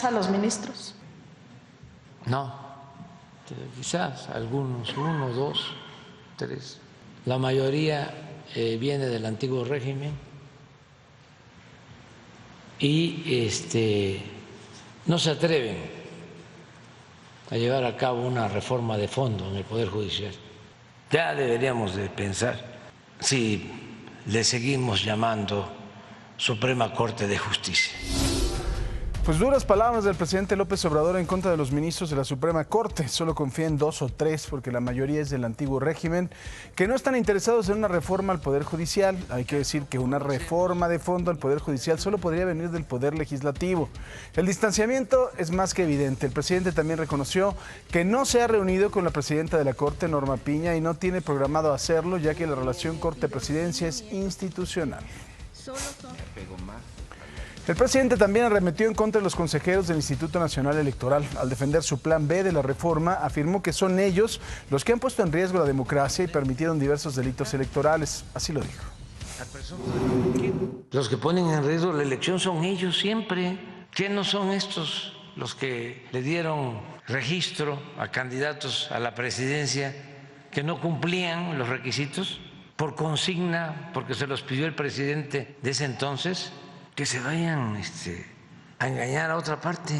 alza a los ministros? No, quizás algunos, 1, 2, 3. La mayoría viene del antiguo régimen y no se atreven a llevar a cabo una reforma de fondo en el Poder Judicial. Ya deberíamos de pensar si le seguimos llamando Suprema Corte de Justicia. Pues duras palabras del presidente López Obrador en contra de los ministros de la Suprema Corte. Solo confía en 2 o 3 porque la mayoría es del antiguo régimen, que no están interesados en una reforma al Poder Judicial. Hay que decir que una reforma de fondo al Poder Judicial solo podría venir del Poder Legislativo. El distanciamiento es más que evidente. El presidente también reconoció que no se ha reunido con la presidenta de la Corte, Norma Piña, y no tiene programado hacerlo, ya que la relación Corte-Presidencia es institucional. El presidente también arremetió en contra de los consejeros del Instituto Nacional Electoral. Al defender su plan B de la reforma, afirmó que son ellos los que han puesto en riesgo la democracia y permitieron diversos delitos electorales. Así lo dijo. Los que ponen en riesgo la elección son ellos siempre. ¿Qué no son estos los que le dieron registro a candidatos a la presidencia que no cumplían los requisitos por consigna, porque se los pidió el presidente de ese entonces? Que se vayan a engañar a otra parte.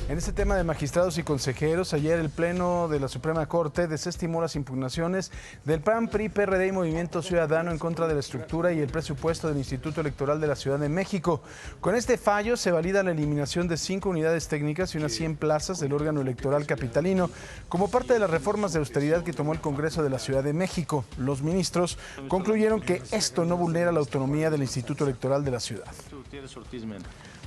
En este tema de magistrados y consejeros, ayer el Pleno de la Suprema Corte desestimó las impugnaciones del PAN, PRI, PRD y Movimiento Ciudadano en contra de la estructura y el presupuesto del Instituto Electoral de la Ciudad de México. Con este fallo se valida la eliminación de 5 unidades técnicas y unas 100 plazas del órgano electoral capitalino, como parte de las reformas de austeridad que tomó el Congreso de la Ciudad de México. Los ministros concluyeron que esto no vulnera la autonomía del Instituto Electoral de la ciudad.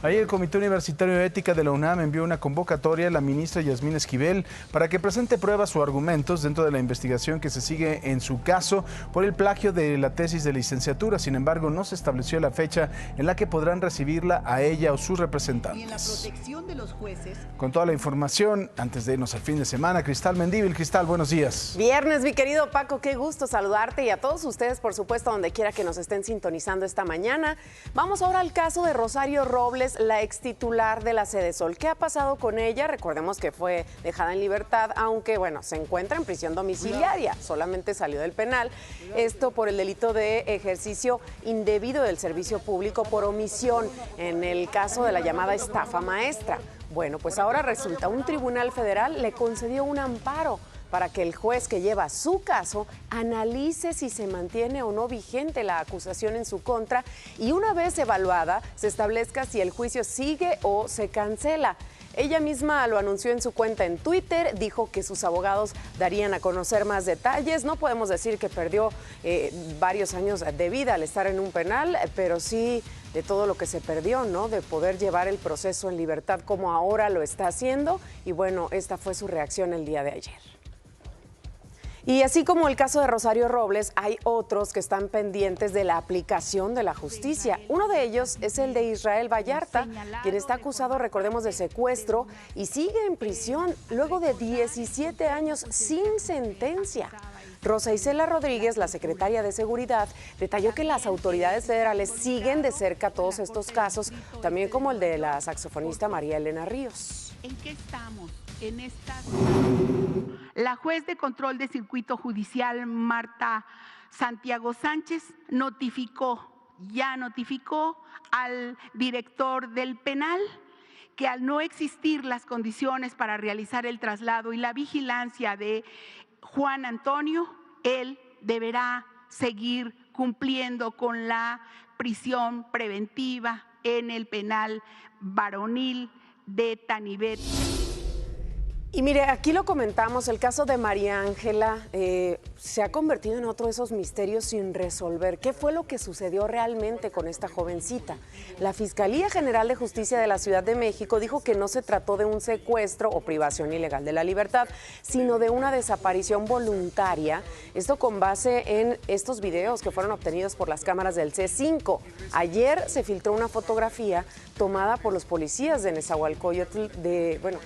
Ayer el Comité Universitario de Ética de la UNAM envió una convocatoria a la ministra Yasmín Esquivel para que presente pruebas o argumentos dentro de la investigación que se sigue en su caso por el plagio de la tesis de licenciatura. Sin embargo, no se estableció la fecha en la que podrán recibirla a ella o sus representantes. Y en la protección de los jueces. Con toda la información, antes de irnos al fin de semana, Cristal Mendívil. Cristal, buenos días. Viernes, mi querido Paco, qué gusto saludarte y a todos ustedes, por supuesto, donde quiera que nos estén sintonizando esta mañana. Vamos ahora al caso de Rosario Robles, la ex titular de la Sedesol. ¿Qué ha pasado con ella? Recordemos que fue dejada en libertad, aunque, bueno, se encuentra en prisión domiciliaria. Solamente salió del penal. Esto por el delito de ejercicio indebido del servicio público por omisión en el caso de la llamada estafa maestra. Bueno, pues ahora resulta un tribunal federal le concedió un amparo para que el juez que lleva su caso analice si se mantiene o no vigente la acusación en su contra y una vez evaluada se establezca si el juicio sigue o se cancela. Ella misma lo anunció en su cuenta en Twitter, dijo que sus abogados darían a conocer más detalles. No podemos decir que perdió varios años de vida al estar en un penal, pero sí de todo lo que se perdió, ¿no? De poder llevar el proceso en libertad como ahora lo está haciendo. Y bueno, esta fue su reacción el día de ayer. Y así como el caso de Rosario Robles, hay otros que están pendientes de la aplicación de la justicia. Uno de ellos es el de Israel Vallarta, quien está acusado, recordemos, de secuestro y sigue en prisión luego de 17 años sin sentencia. Rosa Isela Rodríguez, la secretaria de Seguridad, detalló que las autoridades federales siguen de cerca todos estos casos, también como el de la saxofonista María Elena Ríos. ¿En qué estamos? En estas... La juez de control de circuito judicial, Marta Santiago Sánchez, ya notificó al director del penal que al no existir las condiciones para realizar el traslado y la vigilancia de Juan Antonio, él deberá seguir cumpliendo con la prisión preventiva en el penal varonil de Tanibet. Y mire, aquí lo comentamos, el caso de María Ángela se ha convertido en otro de esos misterios sin resolver. ¿Qué fue lo que sucedió realmente con esta jovencita? La Fiscalía General de Justicia de la Ciudad de México dijo que no se trató de un secuestro o privación ilegal de la libertad, sino de una desaparición voluntaria. Esto con base en estos videos que fueron obtenidos por las cámaras del C5. Ayer se filtró una fotografía tomada por los policías de Nezahualcóyotl,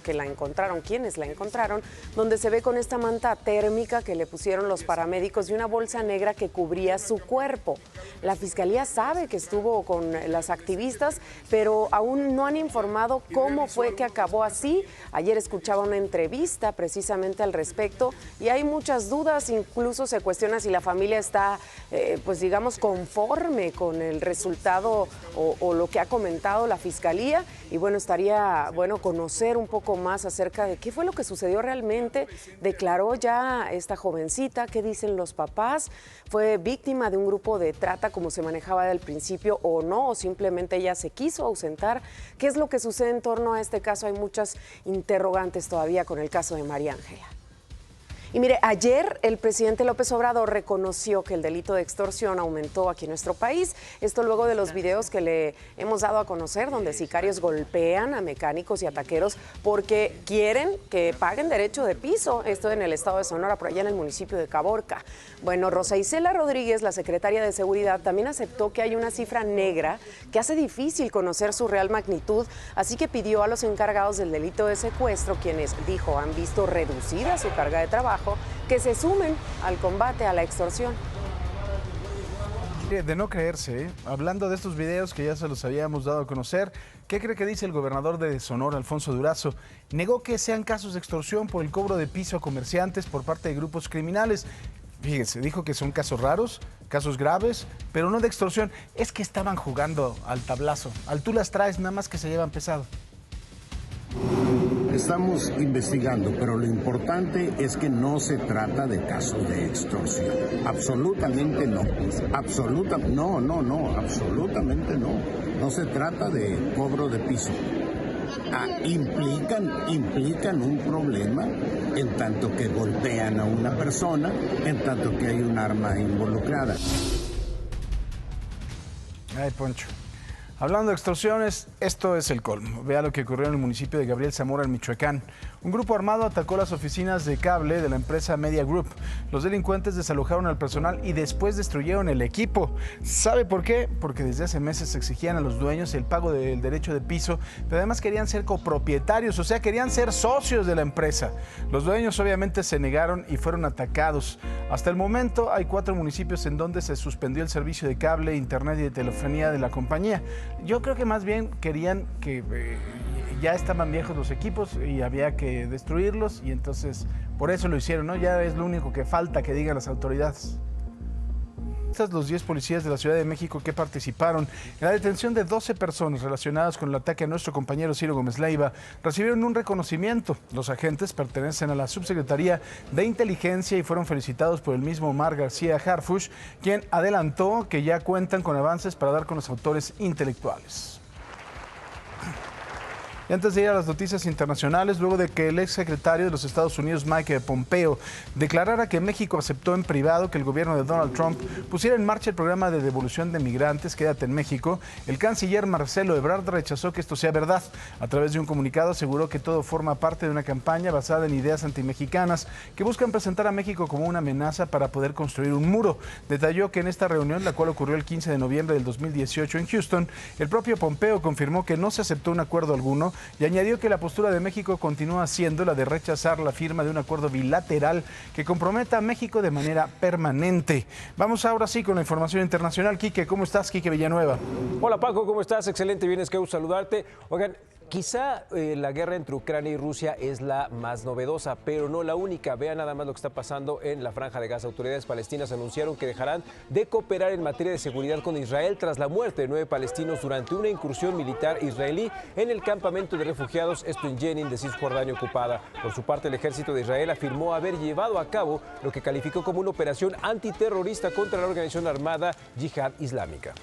que la encontraron. ¿Quiénes quienes la encontraron, donde se ve con esta manta térmica que le pusieron los paramédicos y una bolsa negra que cubría su cuerpo. La fiscalía sabe que estuvo con las activistas, pero aún no han informado cómo fue que acabó así. Ayer escuchaba una entrevista precisamente al respecto y hay muchas dudas, incluso se cuestiona si la familia está, pues digamos, conforme con el resultado o lo que ha comentado la fiscalía. Y bueno, estaría bueno conocer un poco más acerca de qué fue lo que sucedió realmente. Declaró ya esta jovencita, ¿qué dicen los papás? ¿Fue víctima de un grupo de trata como se manejaba desde el principio o no? ¿O simplemente ella se quiso ausentar? ¿Qué es lo que sucede en torno a este caso? Hay muchas interrogantes todavía con el caso de María Ángela. Y mire, ayer el presidente López Obrador reconoció que el delito de extorsión aumentó aquí en nuestro país. Esto luego de los videos que le hemos dado a conocer, donde sicarios golpean a mecánicos y a taqueros porque quieren que paguen derecho de piso. Esto en el estado de Sonora, por allá en el municipio de Caborca. Bueno, Rosa Isela Rodríguez, la secretaria de Seguridad, también aceptó que hay una cifra negra que hace difícil conocer su real magnitud, así que pidió a los encargados del delito de secuestro, quienes, dijo, han visto reducida su carga de trabajo, que se sumen al combate a la extorsión. De no creerse, hablando de estos videos que ya se los habíamos dado a conocer, ¿qué cree que dice el gobernador de Sonora, Alfonso Durazo? Negó que sean casos de extorsión por el cobro de piso a comerciantes por parte de grupos criminales. Fíjese, dijo que son casos raros, casos graves, pero no de extorsión. Es que estaban jugando al tablazo. Al tú las traes, nada más que se llevan pesado. Estamos investigando, pero lo importante es que no se trata de casos de extorsión. Absolutamente no. Absolutamente no. No se trata de cobro de piso. Implican un problema en tanto que golpean a una persona, en tanto que hay un arma involucrada. Ay, Poncho. Hablando de extorsiones, esto es el colmo. Vea lo que ocurrió en el municipio de Gabriel Zamora, en Michoacán. Un grupo armado atacó las oficinas de cable de la empresa Media Group. Los delincuentes desalojaron al personal y después destruyeron el equipo. ¿Sabe por qué? Porque desde hace meses exigían a los dueños el pago del derecho de piso, pero además querían ser copropietarios, o sea, querían ser socios de la empresa. Los dueños obviamente se negaron y fueron atacados. Hasta el momento hay 4 municipios en donde se suspendió el servicio de cable, internet y de telefonía de la compañía. Yo creo que más bien querían que ya estaban viejos los equipos y había que destruirlos y entonces por eso lo hicieron, ¿no? Ya es lo único que falta que digan las autoridades. Los 10 policías de la Ciudad de México que participaron en la detención de 12 personas relacionadas con el ataque a nuestro compañero Ciro Gómez Leiva recibieron un reconocimiento. Los agentes pertenecen a la Subsecretaría de Inteligencia y fueron felicitados por el mismo Omar García Harfuch, quien adelantó que ya cuentan con avances para dar con los autores intelectuales. Y antes de ir a las noticias internacionales, luego de que el exsecretario de los Estados Unidos, Mike Pompeo, declarara que México aceptó en privado que el gobierno de Donald Trump pusiera en marcha el programa de devolución de migrantes Quédate en México, el canciller Marcelo Ebrard rechazó que esto sea verdad. A través de un comunicado aseguró que todo forma parte de una campaña basada en ideas antimexicanas que buscan presentar a México como una amenaza para poder construir un muro. Detalló que en esta reunión, la cual ocurrió el 15 de noviembre del 2018 en Houston, el propio Pompeo confirmó que no se aceptó un acuerdo alguno y añadió que la postura de México continúa siendo la de rechazar la firma de un acuerdo bilateral que comprometa a México de manera permanente. Vamos ahora sí con la información internacional. Quique, ¿cómo estás? Quique Villanueva. Hola Paco, ¿cómo estás? Excelente, bien, es que saludarte. Oigan, quizá la guerra entre Ucrania y Rusia es la más novedosa, pero no la única. Vean nada más lo que está pasando en la Franja de Gaza. Autoridades palestinas anunciaron que dejarán de cooperar en materia de seguridad con Israel tras la muerte de 9 palestinos durante una incursión militar israelí en el campamento de refugiados, esto en Jenin, de Cisjordania ocupada. Por su parte, el ejército de Israel afirmó haber llevado a cabo lo que calificó como una operación antiterrorista contra la organización armada Yihad Islámica.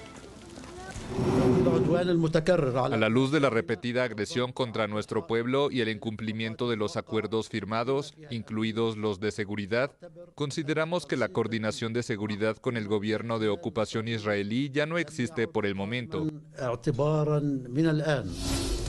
A la luz de la repetida agresión contra nuestro pueblo y el incumplimiento de los acuerdos firmados, incluidos los de seguridad, consideramos que la coordinación de seguridad con el gobierno de ocupación israelí ya no existe por el momento.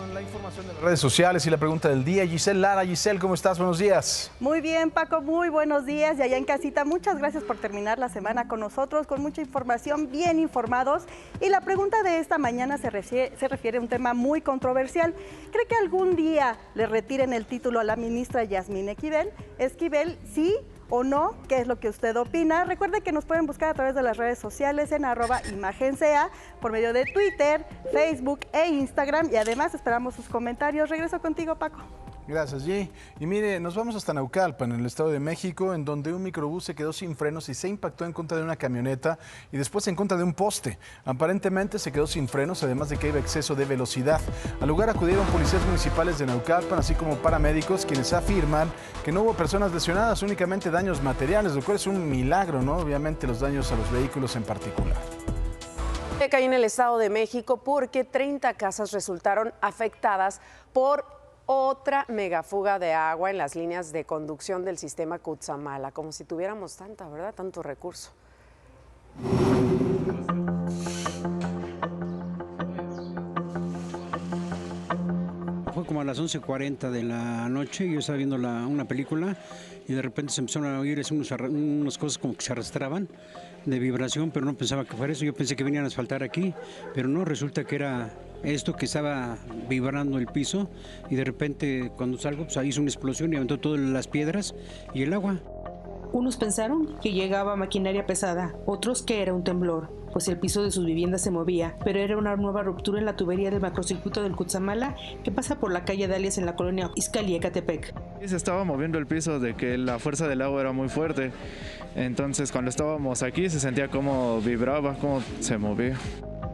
Con la información de las redes sociales y la pregunta del día, Giselle Lara. Giselle, ¿cómo estás? Buenos días. Muy bien, Paco, muy buenos días. Y allá en casita, muchas gracias por terminar la semana con nosotros, con mucha información, bien informados. Y la pregunta de esta mañana se refiere a un tema muy controversial. ¿Cree que algún día le retiren el título a la ministra Yasmín Esquivel? ¿Sí o no? ¿Qué es lo que usted opina? Recuerde que nos pueden buscar a través de las redes sociales en @imagencea, por medio de Twitter, Facebook e Instagram, y además esperamos sus comentarios. Regreso contigo, Paco. Gracias, G. Y mire, nos vamos hasta Naucalpan, en el Estado de México, en donde un microbús se quedó sin frenos y se impactó en contra de una camioneta y después en contra de un poste. Aparentemente se quedó sin frenos, además de que iba exceso de velocidad. Al lugar acudieron policías municipales de Naucalpan, así como paramédicos, quienes afirman que no hubo personas lesionadas, únicamente daños materiales, lo cual es un milagro, ¿no? Obviamente los daños a los vehículos en particular. Caí en el Estado de México porque 30 casas resultaron afectadas por otra megafuga de agua en las líneas de conducción del sistema Cutzamala, como si tuviéramos tanta, ¿verdad? Tanto recurso. Fue como a las 11:40 de la noche, yo estaba viendo una película y de repente se empezaron a oír unas cosas como que se arrastraban de vibración, pero no pensaba que fuera eso. Yo pensé que venían a asfaltar aquí, pero no, resulta que era esto que estaba vibrando el piso y de repente cuando salgo pues ahí hizo una explosión y aventó todas las piedras y el agua. Unos pensaron que llegaba maquinaria pesada, otros que era un temblor, pues el piso de sus viviendas se movía, pero era una nueva ruptura en la tubería del macrocircuito del Cutzamala que pasa por la calle Dalias en la colonia Izcalli, Ecatepec. Se estaba moviendo el piso de que la fuerza del agua era muy fuerte, entonces cuando estábamos aquí se sentía cómo vibraba, cómo se movía.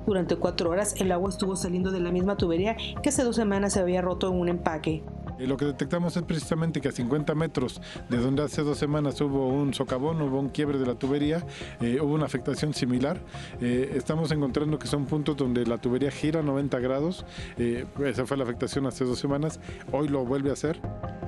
Durante 4 horas el agua estuvo saliendo de la misma tubería que hace 2 semanas se había roto en un empaque. Lo que detectamos es precisamente que a 50 metros de donde hace 2 semanas hubo un socavón, hubo un quiebre de la tubería, hubo una afectación similar. Estamos encontrando que son puntos donde la tubería gira 90 grados. Esa fue la afectación hace 2 semanas. Hoy lo vuelve a hacer.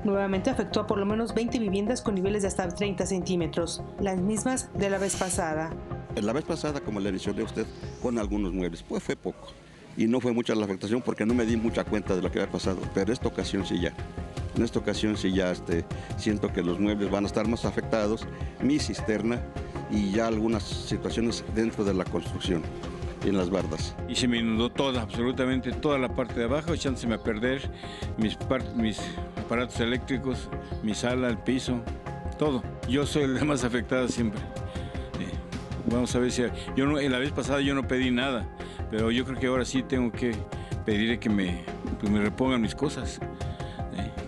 Nuevamente afectó a por lo menos 20 viviendas con niveles de hasta 30 centímetros, las mismas de la vez pasada. La vez pasada, como le mencioné a usted, con algunos muebles, pues fue poco. Y no fue mucha la afectación porque no me di mucha cuenta de lo que había pasado, pero esta ocasión sí ya. En esta ocasión sí ya siento que los muebles van a estar más afectados, mi cisterna y ya algunas situaciones dentro de la construcción, en las bardas. Y se me inundó toda, absolutamente toda la parte de abajo, echándose a perder mis aparatos eléctricos, mi sala, el piso, todo. Yo soy el más afectado siempre. Vamos a ver si... la vez pasada yo no pedí nada, pero yo creo que ahora sí tengo que pedir que me repongan mis cosas.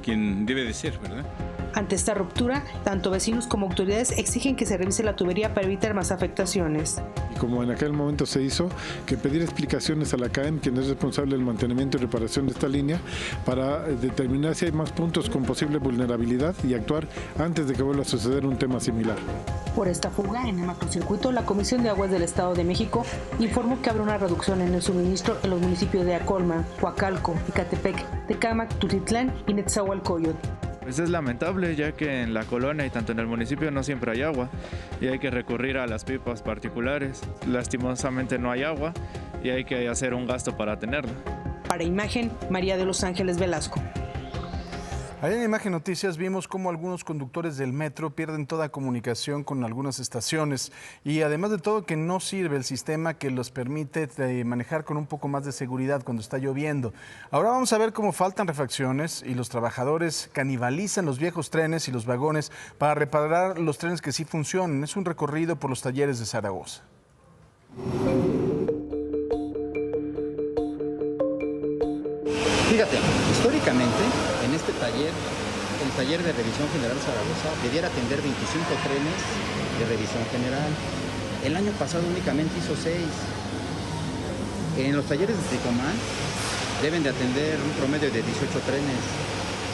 Quien debe de ser, ¿verdad? Ante esta ruptura, tanto vecinos como autoridades exigen que se revise la tubería para evitar más afectaciones. Y como en aquel momento se hizo, que pedir explicaciones a la CAEM, quien es responsable del mantenimiento y reparación de esta línea, para determinar si hay más puntos con posible vulnerabilidad y actuar antes de que vuelva a suceder un tema similar. Por esta fuga en el macrocircuito, la Comisión de Aguas del Estado de México informó que habrá una reducción en el suministro en los municipios de Acolman, Coacalco, Ecatepec, Tecámac, Tutitlán y Netzahualcóyotl. Pues es lamentable, ya que en la colonia y tanto en el municipio no siempre hay agua y hay que recurrir a las pipas particulares. Lastimosamente no hay agua y hay que hacer un gasto para tenerla. Para Imagen, María de los Ángeles Velasco. Ayer en Imagen Noticias vimos cómo algunos conductores del metro pierden toda comunicación con algunas estaciones y además de todo que no sirve el sistema que los permite manejar con un poco más de seguridad cuando está lloviendo. Ahora vamos a ver cómo faltan refacciones y los trabajadores canibalizan los viejos trenes y los vagones para reparar los trenes que sí funcionan. Es un recorrido por los talleres de Zaragoza. Fíjate, históricamente en este taller, el taller de revisión general Zaragoza, debiera atender 25 trenes de revisión general. El año pasado únicamente hizo 6. En los talleres de Tecomán deben de atender un promedio de 18 trenes.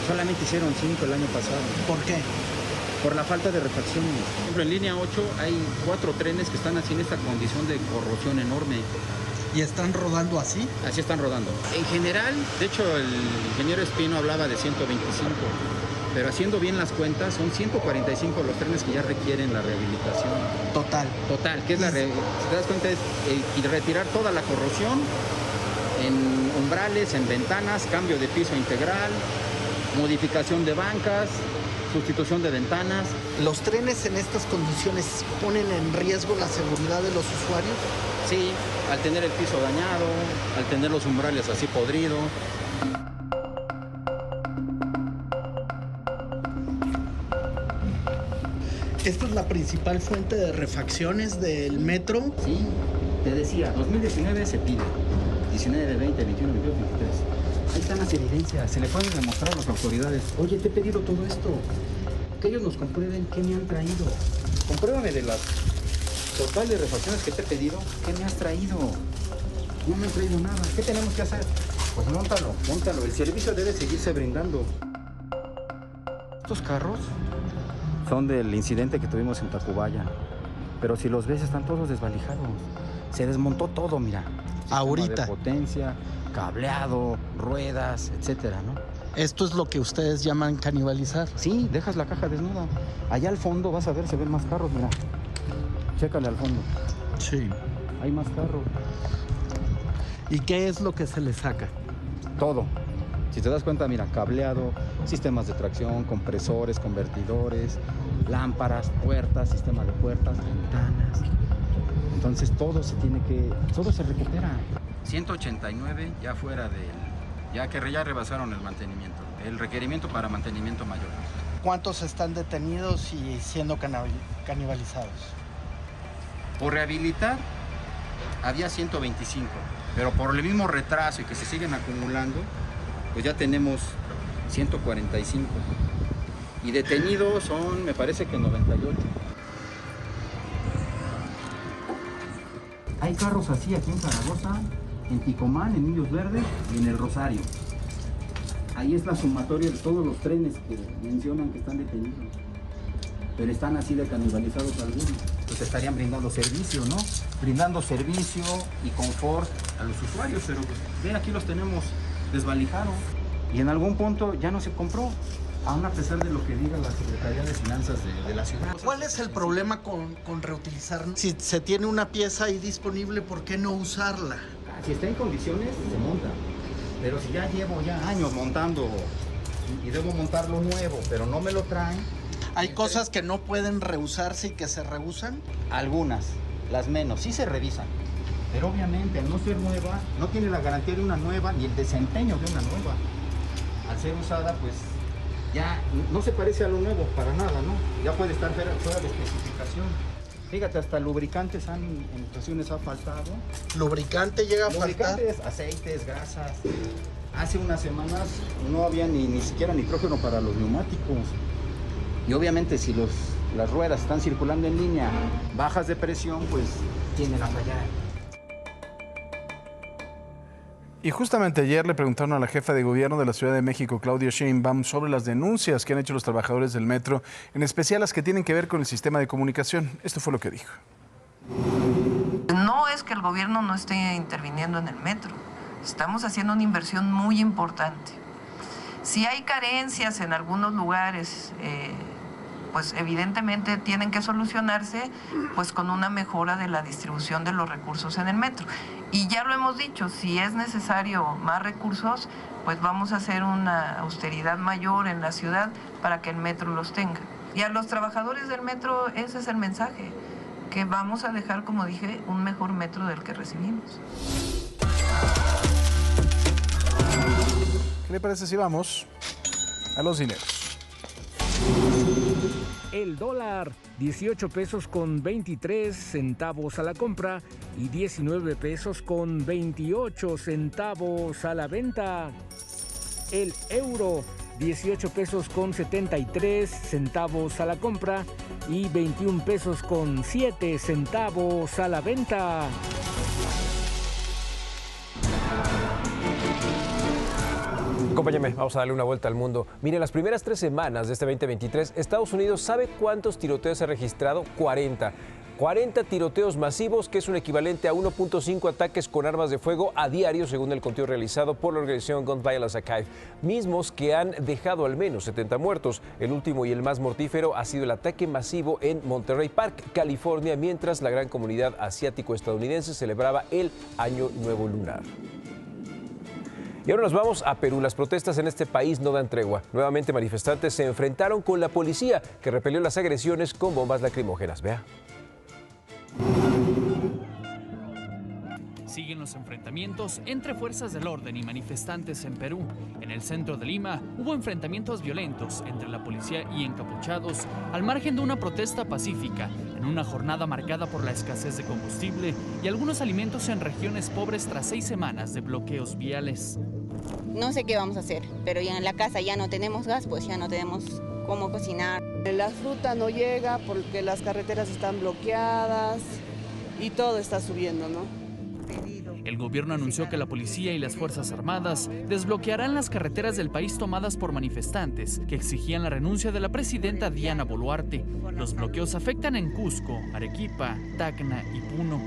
Solamente hicieron 5 el año pasado. ¿Por qué? Por la falta de refacciones. Por ejemplo, en línea 8 hay 4 trenes que están así en esta condición de corrosión enorme. ¿Y están rodando así? Así están rodando. En general, de hecho, el ingeniero Espino hablaba de 125, pero haciendo bien las cuentas, son 145 los trenes que ya requieren la rehabilitación. Total. Total, que es si te das cuenta, es y retirar toda la corrosión en umbrales, en ventanas, cambio de piso integral, modificación de bancas, sustitución de ventanas. ¿Los trenes en estas condiciones ponen en riesgo la seguridad de los usuarios? Sí, al tener el piso dañado, al tener los umbrales así podridos. ¿Esta es la principal fuente de refacciones del metro? Sí, te decía, 2019 se pide, 19, 20, 21, 22, 23. Ahí están las evidencias, se le pueden demostrar a las autoridades. Oye, te he pedido todo esto. Que ellos nos comprueben qué me han traído. Compruébame de las totales refacciones que te he pedido, ¿qué me has traído? No me han traído nada. ¿Qué tenemos que hacer? Pues móntalo. El servicio debe seguirse brindando. Estos carros son del incidente que tuvimos en Tacubaya. Pero si los ves, están todos desvalijados. Se desmontó todo, mira. Ahorita. De potencia, cableado, ruedas, etcétera, ¿no? ¿Esto es lo que ustedes llaman canibalizar? Sí, dejas la caja desnuda. Allá al fondo vas a ver, se ven más carros, mira. Chécale al fondo. Sí. Hay más carros. ¿Y qué es lo que se le saca? Todo. Si te das cuenta, mira, cableado, sistemas de tracción, compresores, convertidores, lámparas, puertas, sistema de puertas, ventanas. Entonces todo se recupera. 189 ya fuera ya rebasaron el mantenimiento, el requerimiento para mantenimiento mayor. ¿Cuántos están detenidos y siendo canibalizados? Por rehabilitar había 125, pero por el mismo retraso y que se siguen acumulando, pues ya tenemos 145. Y detenidos son, me parece que 98. Hay carros así aquí en Zaragoza, en Ticomán, en Indios Verdes y en El Rosario. Ahí es la sumatoria de todos los trenes que mencionan que están detenidos. Pero están así de canibalizados algunos. Pues estarían brindando servicio, ¿no? Brindando servicio y confort a los usuarios, pero pues, ve, aquí los tenemos desvalijados. Y en algún punto ya no se compró, aún a pesar de lo que diga la Secretaría de Finanzas de la ciudad. ¿Cuál es el problema con reutilizar? Si se tiene una pieza ahí disponible, ¿por qué no usarla? Si está en condiciones, se monta. Pero si ya llevo años montando y debo montar lo nuevo, pero no me lo traen. ¿Hay cosas que no pueden reusarse y que se reusan? Algunas, las menos, sí se revisan. Pero obviamente al no ser nueva, no tiene la garantía de una nueva ni el desempeño de una nueva. Al ser usada, pues ya no se parece a lo nuevo para nada, ¿no? Ya puede estar fuera de especificación. Fíjate, hasta lubricantes en ocasiones ha faltado. ¿Lubricante llega a faltar? Lubricantes, aceites, grasas. Hace unas semanas no había ni siquiera nitrógeno para los neumáticos. Y obviamente si las ruedas están circulando en línea bajas de presión, pues tienden a fallar. Y justamente ayer le preguntaron a la jefa de gobierno de la Ciudad de México, Claudia Sheinbaum, sobre las denuncias que han hecho los trabajadores del metro, en especial las que tienen que ver con el sistema de comunicación. Esto fue lo que dijo. No es que el gobierno no esté interviniendo en el metro. Estamos haciendo una inversión muy importante. Si hay carencias en algunos lugares, pues evidentemente tienen que solucionarse pues con una mejora de la distribución de los recursos en el metro. Y ya lo hemos dicho, si es necesario más recursos, pues vamos a hacer una austeridad mayor en la ciudad para que el metro los tenga. Y a los trabajadores del metro ese es el mensaje, que vamos a dejar, como dije, un mejor metro del que recibimos. ¿Qué le parece si vamos a los dineros? El dólar, 18 pesos con 23 centavos a la compra y 19 pesos con 28 centavos a la venta. El euro, 18 pesos con 73 centavos a la compra y 21 pesos con 7 centavos a la venta. Acompáñame, vamos a darle una vuelta al mundo. Mire, las primeras 3 semanas de este 2023, Estados Unidos, ¿sabe cuántos tiroteos ha registrado? 40. 40 tiroteos masivos, que es un equivalente a 1.5 ataques con armas de fuego a diario, según el conteo realizado por la organización Gun Violence Archive, mismos que han dejado al menos 70 muertos. El último y el más mortífero ha sido el ataque masivo en Monterey Park, California, mientras la gran comunidad asiático-estadounidense celebraba el Año Nuevo Lunar. Y ahora nos vamos a Perú. Las protestas en este país no dan tregua. Nuevamente manifestantes se enfrentaron con la policía, que repelió las agresiones con bombas lacrimógenas. Vea. Siguen los enfrentamientos entre fuerzas del orden y manifestantes en Perú. En el centro de Lima hubo enfrentamientos violentos entre la policía y encapuchados al margen de una protesta pacífica en una jornada marcada por la escasez de combustible y algunos alimentos en regiones pobres tras 6 semanas de bloqueos viales. No sé qué vamos a hacer, pero ya en la casa ya no tenemos gas, pues ya no tenemos cómo cocinar. La fruta no llega porque las carreteras están bloqueadas y todo está subiendo, ¿no? El gobierno anunció que la policía y las Fuerzas Armadas desbloquearán las carreteras del país tomadas por manifestantes que exigían la renuncia de la presidenta Diana Boluarte. Los bloqueos afectan en Cusco, Arequipa, Tacna y Puno.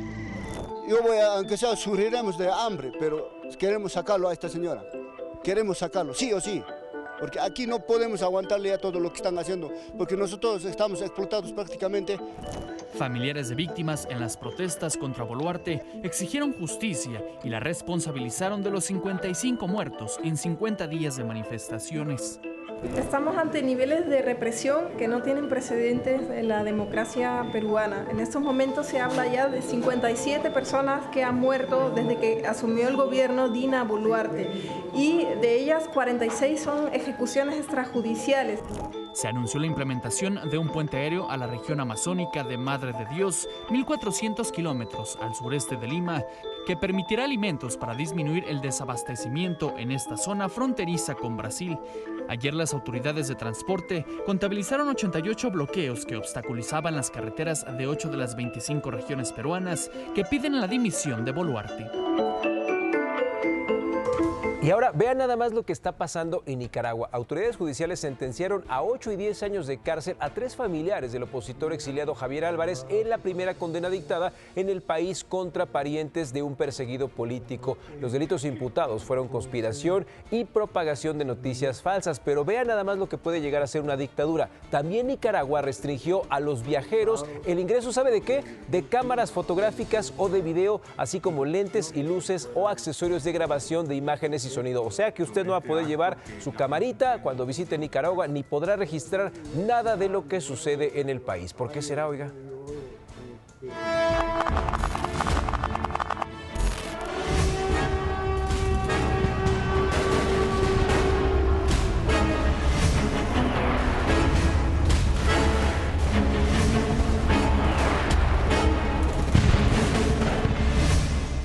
Aunque sea, sufriremos de hambre, pero queremos sacarlo a esta señora. Queremos sacarlo, sí o sí. Porque aquí no podemos aguantarle ya todo lo que están haciendo, porque nosotros estamos explotados prácticamente. Familiares de víctimas en las protestas contra Boluarte exigieron justicia y la responsabilizaron de los 55 muertos en 50 días de manifestaciones. Estamos ante niveles de represión que no tienen precedentes en la democracia peruana. En estos momentos se habla ya de 57 personas que han muerto desde que asumió el gobierno Dina Boluarte y de ellas 46 son ejecuciones extrajudiciales. Se anunció la implementación de un puente aéreo a la región amazónica de Madre de Dios, 1.400 kilómetros al sureste de Lima, que permitirá alimentos para disminuir el desabastecimiento en esta zona fronteriza con Brasil. Ayer las autoridades de transporte contabilizaron 88 bloqueos que obstaculizaban las carreteras de 8 de las 25 regiones peruanas que piden la dimisión de Boluarte. Y ahora vean nada más lo que está pasando en Nicaragua. Autoridades judiciales sentenciaron a 8 y 10 años de cárcel a 3 familiares del opositor exiliado Javier Álvarez en la primera condena dictada en el país contra parientes de un perseguido político. Los delitos imputados fueron conspiración y propagación de noticias falsas. Pero vean nada más lo que puede llegar a ser una dictadura. También Nicaragua restringió a los viajeros el ingreso, ¿sabe de qué? De cámaras fotográficas o de video, así como lentes y luces o accesorios de grabación de imágenes y sonido. O sea que usted no va a poder llevar su camarita cuando visite Nicaragua ni podrá registrar nada de lo que sucede en el país. ¿Por qué será, oiga?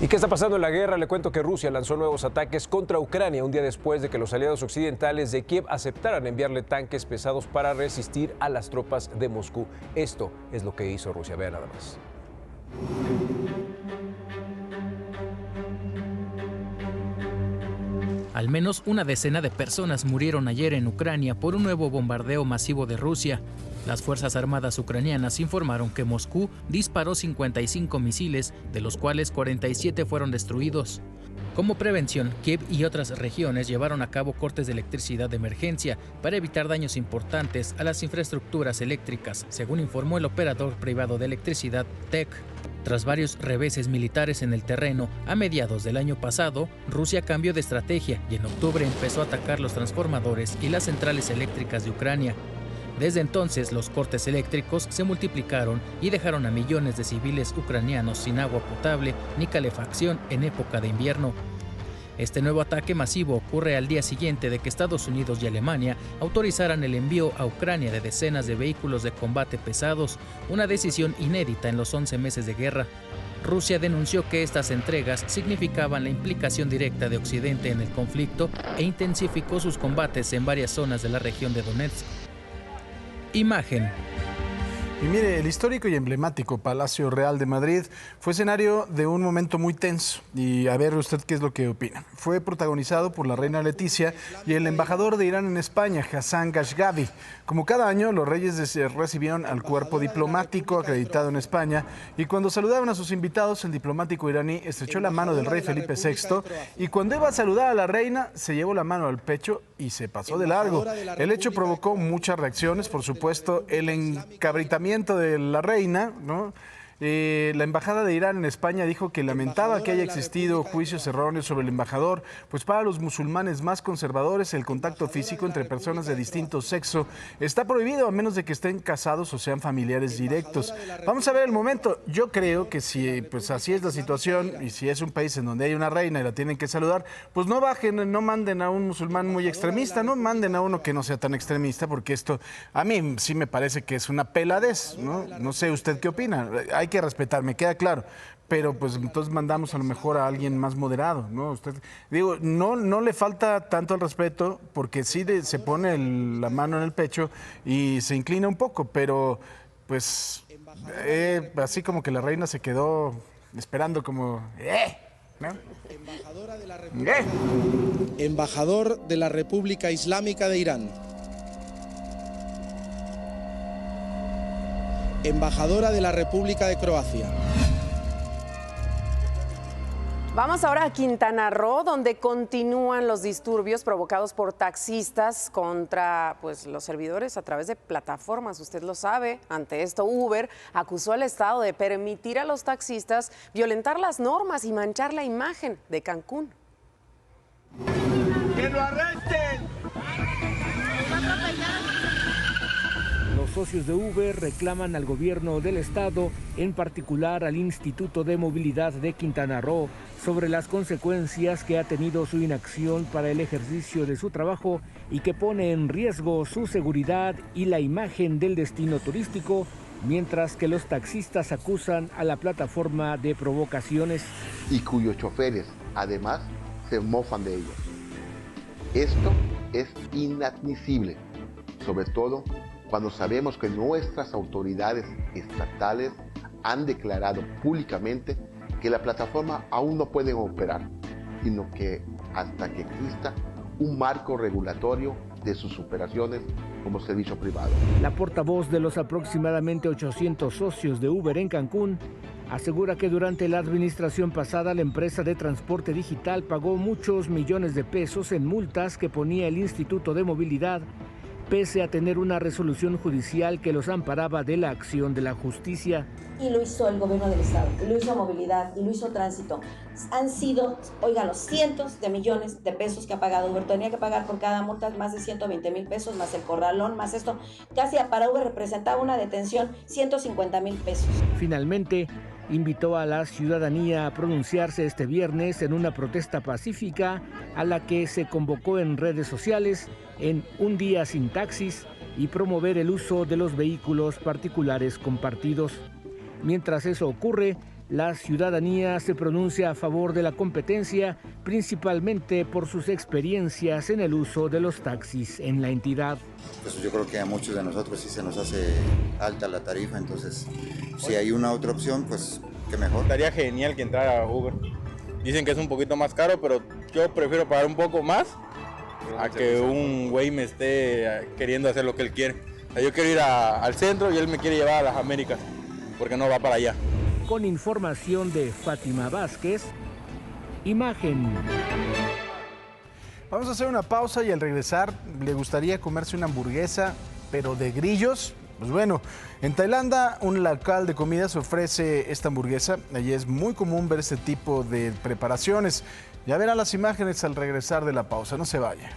¿Y qué está pasando en la guerra? Le cuento que Rusia lanzó nuevos ataques contra Ucrania un día después de que los aliados occidentales de Kiev aceptaran enviarle tanques pesados para resistir a las tropas de Moscú. Esto es lo que hizo Rusia. Vean nada más. Al menos una decena de personas murieron ayer en Ucrania por un nuevo bombardeo masivo de Rusia. Las Fuerzas Armadas ucranianas informaron que Moscú disparó 55 misiles, de los cuales 47 fueron destruidos. Como prevención, Kiev y otras regiones llevaron a cabo cortes de electricidad de emergencia para evitar daños importantes a las infraestructuras eléctricas, según informó el operador privado de electricidad TEC. Tras varios reveses militares en el terreno, a mediados del año pasado, Rusia cambió de estrategia y en octubre empezó a atacar los transformadores y las centrales eléctricas de Ucrania. Desde entonces, los cortes eléctricos se multiplicaron y dejaron a millones de civiles ucranianos sin agua potable ni calefacción en época de invierno. Este nuevo ataque masivo ocurre al día siguiente de que Estados Unidos y Alemania autorizaran el envío a Ucrania de decenas de vehículos de combate pesados, una decisión inédita en los 11 meses de guerra. Rusia denunció que estas entregas significaban la implicación directa de Occidente en el conflicto e intensificó sus combates en varias zonas de la región de Donetsk. Imagen. Y mire, el histórico y emblemático Palacio Real de Madrid fue escenario de un momento muy tenso. Y a ver usted qué es lo que opina. Fue protagonizado por la reina Leticia y el embajador de Irán en España, Hassan Ghashgabi. Como cada año, los reyes recibieron al cuerpo diplomático acreditado en España y cuando saludaban a sus invitados, el diplomático iraní estrechó la mano del rey Felipe VI y cuando iba a saludar a la reina, se llevó la mano al pecho y se pasó de largo. El hecho provocó muchas reacciones, por supuesto, el encabritamiento de la reina, ¿no? La embajada de Irán en España dijo que lamentaba que haya existido juicios erróneos sobre el embajador, pues para los musulmanes más conservadores el contacto físico entre personas de distinto sexo está prohibido a menos de que estén casados o sean familiares directos. Vamos a ver el momento. Yo creo que si pues así es la situación y si es un país en donde hay una reina y la tienen que saludar, pues no bajen, no manden a un musulmán muy extremista, no manden a uno que no sea tan extremista, porque esto a mí sí me parece que es una peladez, ¿no? No sé usted qué opina. Hay que respetar, me queda claro, pero pues entonces mandamos a lo mejor a alguien más moderado, ¿no? Usted, digo, no le falta tanto el respeto, porque sí se pone la mano en el pecho y se inclina un poco, pero pues así como que la reina se quedó esperando como, ¿no? Embajador de la República Islámica de Irán. Embajadora de la República de Croacia. Vamos ahora a Quintana Roo, donde continúan los disturbios provocados por taxistas contra los servidores a través de plataformas. Usted lo sabe. Ante esto, Uber acusó al Estado de permitir a los taxistas violentar las normas y manchar la imagen de Cancún. ¡Que lo arresten! Los socios de Uber reclaman al gobierno del estado, en particular al Instituto de Movilidad de Quintana Roo, sobre las consecuencias que ha tenido su inacción para el ejercicio de su trabajo y que pone en riesgo su seguridad y la imagen del destino turístico, mientras que los taxistas acusan a la plataforma de provocaciones. Y cuyos choferes, además, se mofan de ellos. Esto es inadmisible, sobre todo cuando sabemos que nuestras autoridades estatales han declarado públicamente que la plataforma aún no puede operar, sino que hasta que exista un marco regulatorio de sus operaciones como servicio privado. La portavoz de los aproximadamente 800 socios de Uber en Cancún asegura que durante la administración pasada la empresa de transporte digital pagó muchos millones de pesos en multas que ponía el Instituto de Movilidad, pese a tener una resolución judicial que los amparaba de la acción de la justicia. Y lo hizo el gobierno del estado, y lo hizo movilidad, y lo hizo tránsito. Han sido, los cientos de millones de pesos que ha pagado Uber. Tenía que pagar por cada multa más de 120,000 pesos, más el corralón, más esto. Casi para Uber representaba una detención 150,000 pesos. Finalmente, invitó a la ciudadanía a pronunciarse este viernes en una protesta pacífica a la que se convocó en redes sociales en Un Día Sin Taxis y promover el uso de los vehículos particulares compartidos. Mientras eso ocurre, la ciudadanía se pronuncia a favor de la competencia, principalmente por sus experiencias en el uso de los taxis en la entidad. Pues yo creo que a muchos de nosotros sí se nos hace alta la tarifa, entonces si hay una otra opción, pues qué mejor. Estaría genial que entrara Uber. Dicen que es un poquito más caro, pero yo prefiero pagar un poco más a que un güey me esté queriendo hacer lo que él quiere. O sea, yo quiero ir al centro y él me quiere llevar a las Américas, porque no va para allá. Con información de Fátima Vázquez, Imagen. Vamos a hacer una pausa y al regresar, ¿le gustaría comerse una hamburguesa, pero de grillos? Pues bueno, en Tailandia un local de comidas ofrece esta hamburguesa. Allí es muy común ver este tipo de preparaciones. Ya verán las imágenes al regresar de la pausa, no se vaya.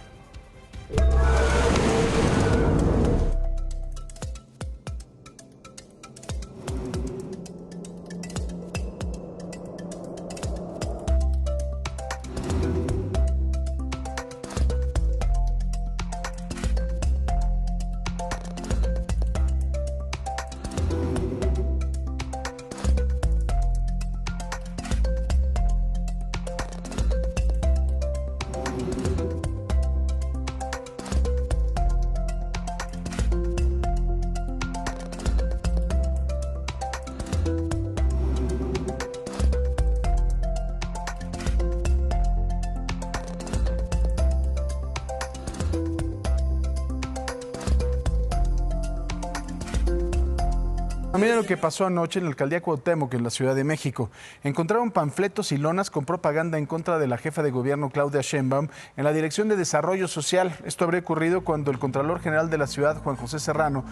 Mira lo que pasó anoche en la alcaldía Cuauhtémoc, en la Ciudad de México. Encontraron panfletos y lonas con propaganda en contra de la jefa de gobierno Claudia Sheinbaum en la Dirección de Desarrollo Social. Esto habría ocurrido cuando el Contralor General de la ciudad, Juan José Serrano,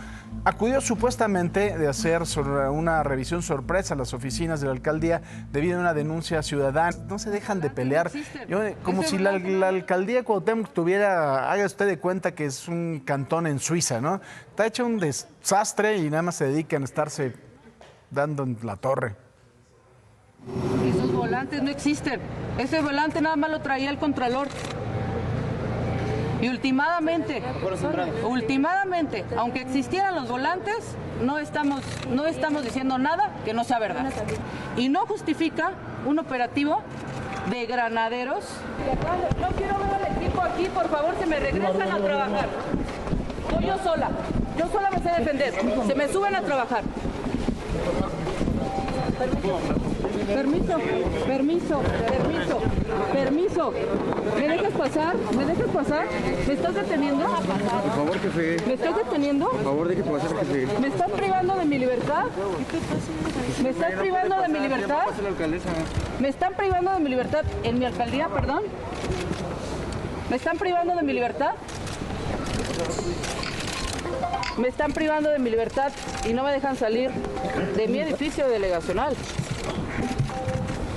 acudió supuestamente de hacer una revisión sorpresa a las oficinas de la alcaldía debido a una denuncia ciudadana. No se dejan de pelear. Como si la alcaldía Cuauhtémoc tuviera, haga usted de cuenta que es un cantón en Suiza, ¿no? Está hecho un desastre y nada más se dedican a estarse dando en la torre. Esos volantes no existen. Ese volante nada más lo traía el Contralor. Y últimamente, aunque existieran los volantes, no estamos diciendo nada que no sea verdad. Y no justifica un operativo de granaderos. No quiero ver al equipo aquí, por favor, se me regresan a trabajar. Voy yo sola me sé defender, se me suben a trabajar. Permiso. ¿Me dejas pasar? ¿Me estás deteniendo? Por favor, jefe. ¿Me estás deteniendo? Por favor, déjeme pasar, jefe. ¿Me estás privando de mi libertad? ¿Me estás privando de mi libertad? ¿Me están privando de mi libertad en mi alcaldía, perdón? ¿Me están privando de mi libertad? Me están privando de mi libertad y no me dejan salir de mi edificio delegacional.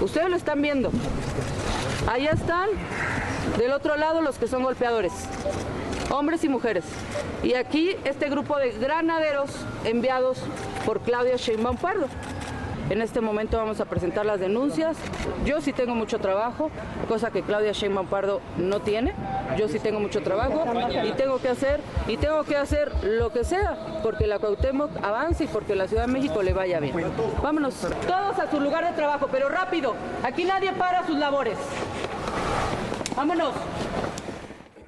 Ustedes lo están viendo. Allá están, del otro lado, los que son golpeadores, hombres y mujeres. Y aquí este grupo de granaderos enviados por Claudia Sheinbaum Pardo. En este momento vamos a presentar las denuncias. Yo sí tengo mucho trabajo, cosa que Claudia Sheinbaum Pardo no tiene. Yo sí tengo mucho trabajo y tengo que hacer lo que sea porque la Cuauhtémoc avance y porque la Ciudad de México le vaya bien. Vámonos todos a su lugar de trabajo, pero rápido. Aquí nadie para sus labores. Vámonos.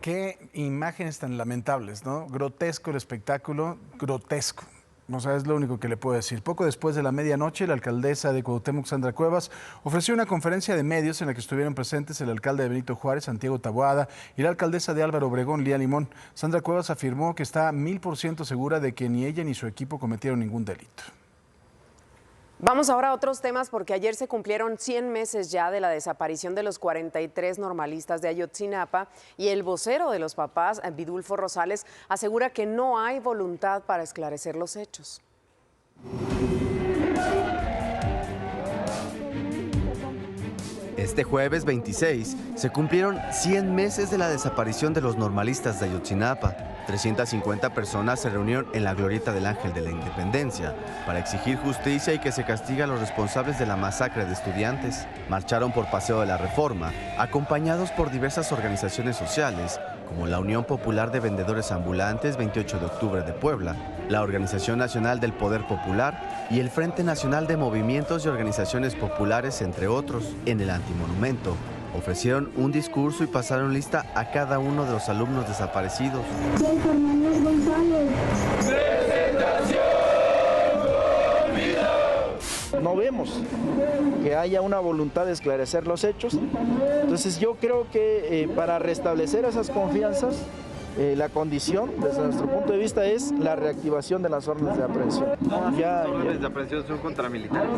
Qué imágenes tan lamentables, ¿no? Grotesco el espectáculo, grotesco. O sea, es lo único que le puedo decir. Poco después de la medianoche, la alcaldesa de Cuauhtémoc, Sandra Cuevas, ofreció una conferencia de medios en la que estuvieron presentes el alcalde de Benito Juárez, Santiago Taboada, y la alcaldesa de Álvaro Obregón, Lía Limón. Sandra Cuevas afirmó que está 1000% segura de que ni ella ni su equipo cometieron ningún delito. Vamos ahora a otros temas porque ayer se cumplieron 100 meses ya de la desaparición de los 43 normalistas de Ayotzinapa y el vocero de los papás, Vidulfo Rosales, asegura que no hay voluntad para esclarecer los hechos. Este jueves 26 se cumplieron 100 meses de la desaparición de los normalistas de Ayotzinapa. 350 personas se reunieron en la glorieta del Ángel de la Independencia para exigir justicia y que se castigue a los responsables de la masacre de estudiantes. Marcharon por Paseo de la Reforma, acompañados por diversas organizaciones sociales, como la Unión Popular de Vendedores Ambulantes 28 de octubre de Puebla, la Organización Nacional del Poder Popular y el Frente Nacional de Movimientos y Organizaciones Populares, entre otros. En el antimonumento ofrecieron un discurso y pasaron lista a cada uno de los alumnos desaparecidos. No vemos que haya una voluntad de esclarecer los hechos. Entonces yo creo que para restablecer esas confianzas, la condición, desde nuestro punto de vista, es la reactivación de las órdenes de aprehensión. ¿Las órdenes de aprehensión son contra militares?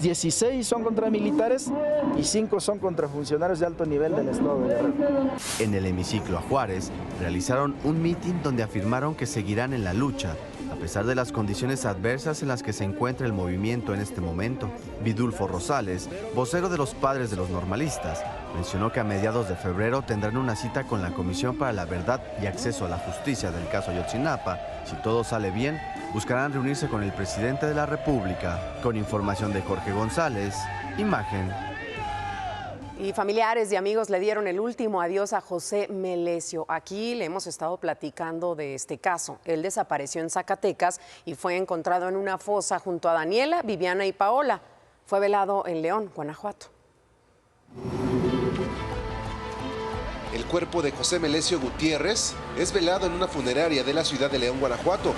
16 son contra militares y 5 son contra funcionarios de alto nivel del Estado de Guerrero. En el hemiciclo a Juárez realizaron un mitin donde afirmaron que seguirán en la lucha, a pesar de las condiciones adversas en las que se encuentra el movimiento en este momento. Vidulfo Rosales, vocero de los padres de los normalistas, mencionó que a mediados de febrero tendrán una cita con la Comisión para la Verdad y Acceso a la Justicia del caso Ayotzinapa. Si todo sale bien, buscarán reunirse con el presidente de la República. Con información de Jorge González, Imagen. Y familiares y amigos le dieron el último adiós a José Melesio. Aquí le hemos estado platicando de este caso. Él desapareció en Zacatecas y fue encontrado en una fosa junto a Daniela, Viviana y Paola. Fue velado en León, Guanajuato. El El cuerpo de José Melesio Gutiérrez es velado en una funeraria de la ciudad de León, Guanajuato.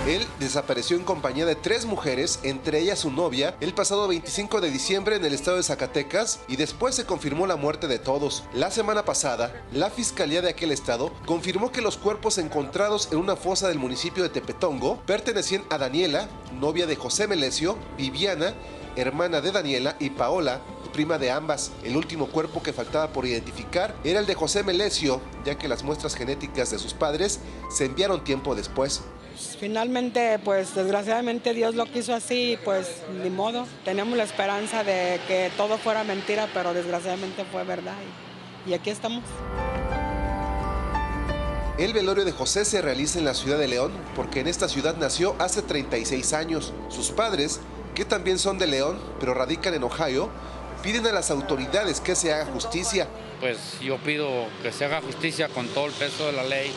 Él desapareció en compañía de 3 mujeres, entre ellas su novia, el pasado 25 de diciembre en el estado de Zacatecas, y después se confirmó la muerte de todos. La semana pasada, la fiscalía de aquel estado confirmó que los cuerpos encontrados en una fosa del municipio de Tepetongo pertenecían a Daniela, novia de José Melesio, Viviana, hermana de Daniela, y Paola, prima de ambas. El último cuerpo que faltaba por identificar era el de José Melesio, ya que las muestras genéticas de sus padres se enviaron tiempo después. Finalmente, pues desgraciadamente Dios lo quiso así, pues ni modo. Teníamos la esperanza de que todo fuera mentira, pero desgraciadamente fue verdad y aquí estamos. El velorio de José se realiza en la ciudad de León porque en esta ciudad nació hace 36 años. Sus padres, que también son de León, pero radican en Ohio, piden a las autoridades que se haga justicia. Pues yo pido que se haga justicia con todo el peso de la ley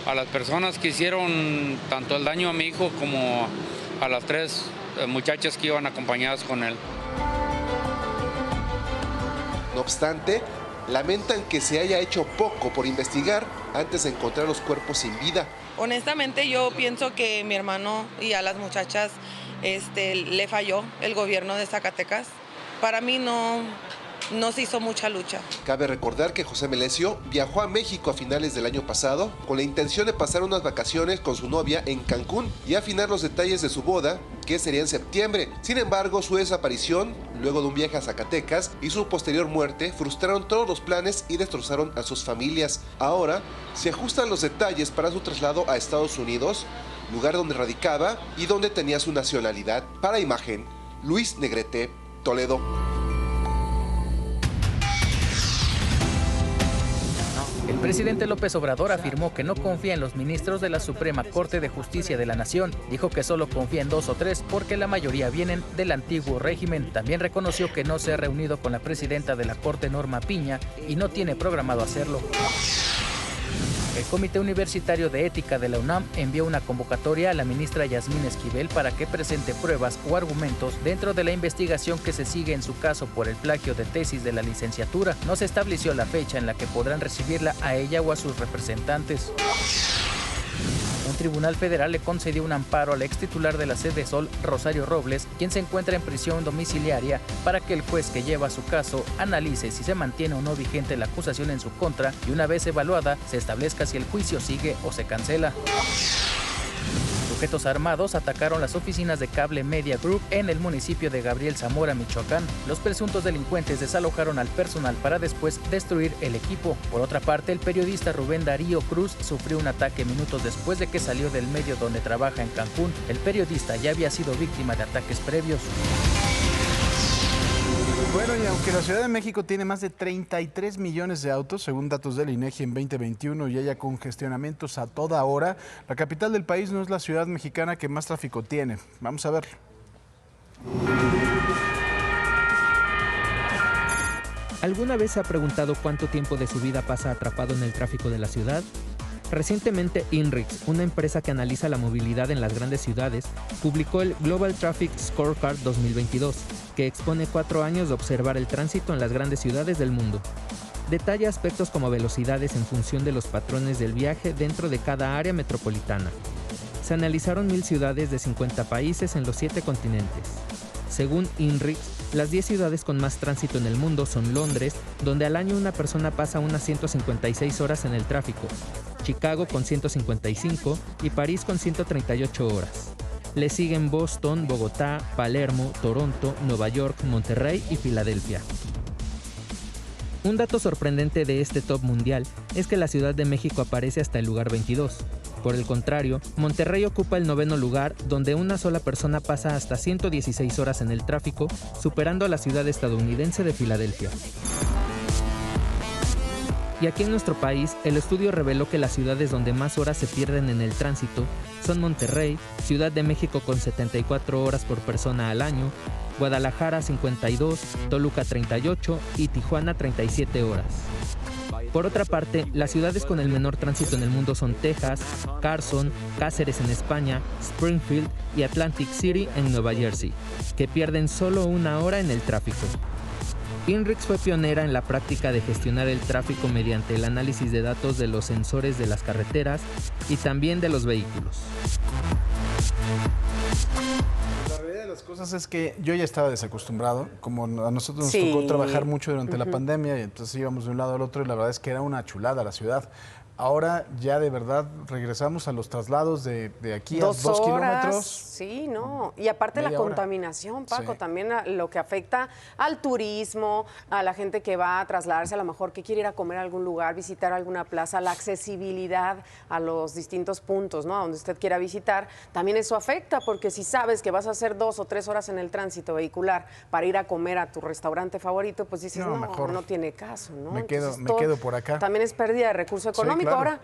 a las personas que hicieron tanto el daño a mi hijo como a las 3 muchachas que iban acompañadas con él. No obstante, lamentan que se haya hecho poco por investigar antes de encontrar los cuerpos sin vida. Honestamente, yo pienso que mi hermano y a las muchachas le falló el gobierno de Zacatecas. Para mí no se hizo mucha lucha. Cabe recordar que José Melesio viajó a México a finales del año pasado con la intención de pasar unas vacaciones con su novia en Cancún y afinar los detalles de su boda, que sería en septiembre. Sin embargo, su desaparición, luego de un viaje a Zacatecas, y su posterior muerte frustraron todos los planes y destrozaron a sus familias. Ahora se ajustan los detalles para su traslado a Estados Unidos, lugar donde radicaba y donde tenía su nacionalidad. Para Imagen, Luis Negrete, Toledo. El presidente López Obrador afirmó que no confía en los ministros de la Suprema Corte de Justicia de la Nación. Dijo que solo confía en 2 o 3 porque la mayoría vienen del antiguo régimen. También reconoció que no se ha reunido con la presidenta de la Corte, Norma Piña, y no tiene programado hacerlo. El Comité Universitario de Ética de la UNAM envió una convocatoria a la ministra Yasmín Esquivel para que presente pruebas o argumentos dentro de la investigación que se sigue en su caso por el plagio de tesis de la licenciatura. No se estableció la fecha en la que podrán recibirla a ella o a sus representantes. Un tribunal federal le concedió un amparo al ex titular de la Sedesol, Rosario Robles, quien se encuentra en prisión domiciliaria, para que el juez que lleva su caso analice si se mantiene o no vigente la acusación en su contra y una vez evaluada se establezca si el juicio sigue o se cancela. Sujetos armados atacaron las oficinas de Cable Media Group en el municipio de Gabriel Zamora, Michoacán. Los presuntos delincuentes desalojaron al personal para después destruir el equipo. Por otra parte, el periodista Rubén Darío Cruz sufrió un ataque minutos después de que salió del medio donde trabaja en Cancún. El periodista ya había sido víctima de ataques previos. Bueno, y aunque la Ciudad de México tiene más de 33 millones de autos, según datos del INEGI en 2021, y haya congestionamientos a toda hora, la capital del país no es la ciudad mexicana que más tráfico tiene. Vamos a verlo. ¿Alguna vez se ha preguntado cuánto tiempo de su vida pasa atrapado en el tráfico de la ciudad? Recientemente, INRIX, una empresa que analiza la movilidad en las grandes ciudades, publicó el Global Traffic Scorecard 2022, que expone 4 años de observar el tránsito en las grandes ciudades del mundo. Detalla aspectos como velocidades en función de los patrones del viaje dentro de cada área metropolitana. Se analizaron 1,000 ciudades de 50 países en los 7 continentes. Según INRIX, las 10 ciudades con más tránsito en el mundo son Londres, donde al año una persona pasa unas 156 horas en el tráfico, Chicago con 155 y París con 138 horas. Le siguen Boston, Bogotá, Palermo, Toronto, Nueva York, Monterrey y Filadelfia. Un dato sorprendente de este top mundial es que la Ciudad de México aparece hasta el lugar 22. Por el contrario, Monterrey ocupa el 9º lugar, donde una sola persona pasa hasta 116 horas en el tráfico, superando a la ciudad estadounidense de Filadelfia. Y aquí en nuestro país, el estudio reveló que las ciudades donde más horas se pierden en el tránsito son Monterrey, Ciudad de México con 74 horas por persona al año, Guadalajara 52, Toluca 38 y Tijuana 37 horas. Por otra parte, las ciudades con el menor tránsito en el mundo son Texas, Carson, Cáceres en España, Springfield y Atlantic City en Nueva Jersey, que pierden solo 1 hora en el tráfico. INRIX fue pionera en la práctica de gestionar el tráfico mediante el análisis de datos de los sensores de las carreteras y también de los vehículos. La realidad de las cosas es que yo ya estaba desacostumbrado, como a nosotros nos tocó trabajar mucho durante la pandemia y entonces íbamos de un lado al otro y la verdad es que era una chulada la ciudad. Ahora ya de verdad regresamos a los traslados de aquí a 2 kilómetros. Sí, no. Y aparte la contaminación, Paco, también lo que afecta al turismo, a la gente que va a trasladarse a lo mejor, que quiere ir a comer a algún lugar, visitar alguna plaza, la accesibilidad a los distintos puntos, ¿no? A donde usted quiera visitar. También eso afecta, porque si sabes que vas a hacer 2 o 3 horas en el tránsito vehicular para ir a comer a tu restaurante favorito, pues dices, no tiene caso, ¿no? Me quedo por acá. También es pérdida de recurso económico. Claro. Ahora,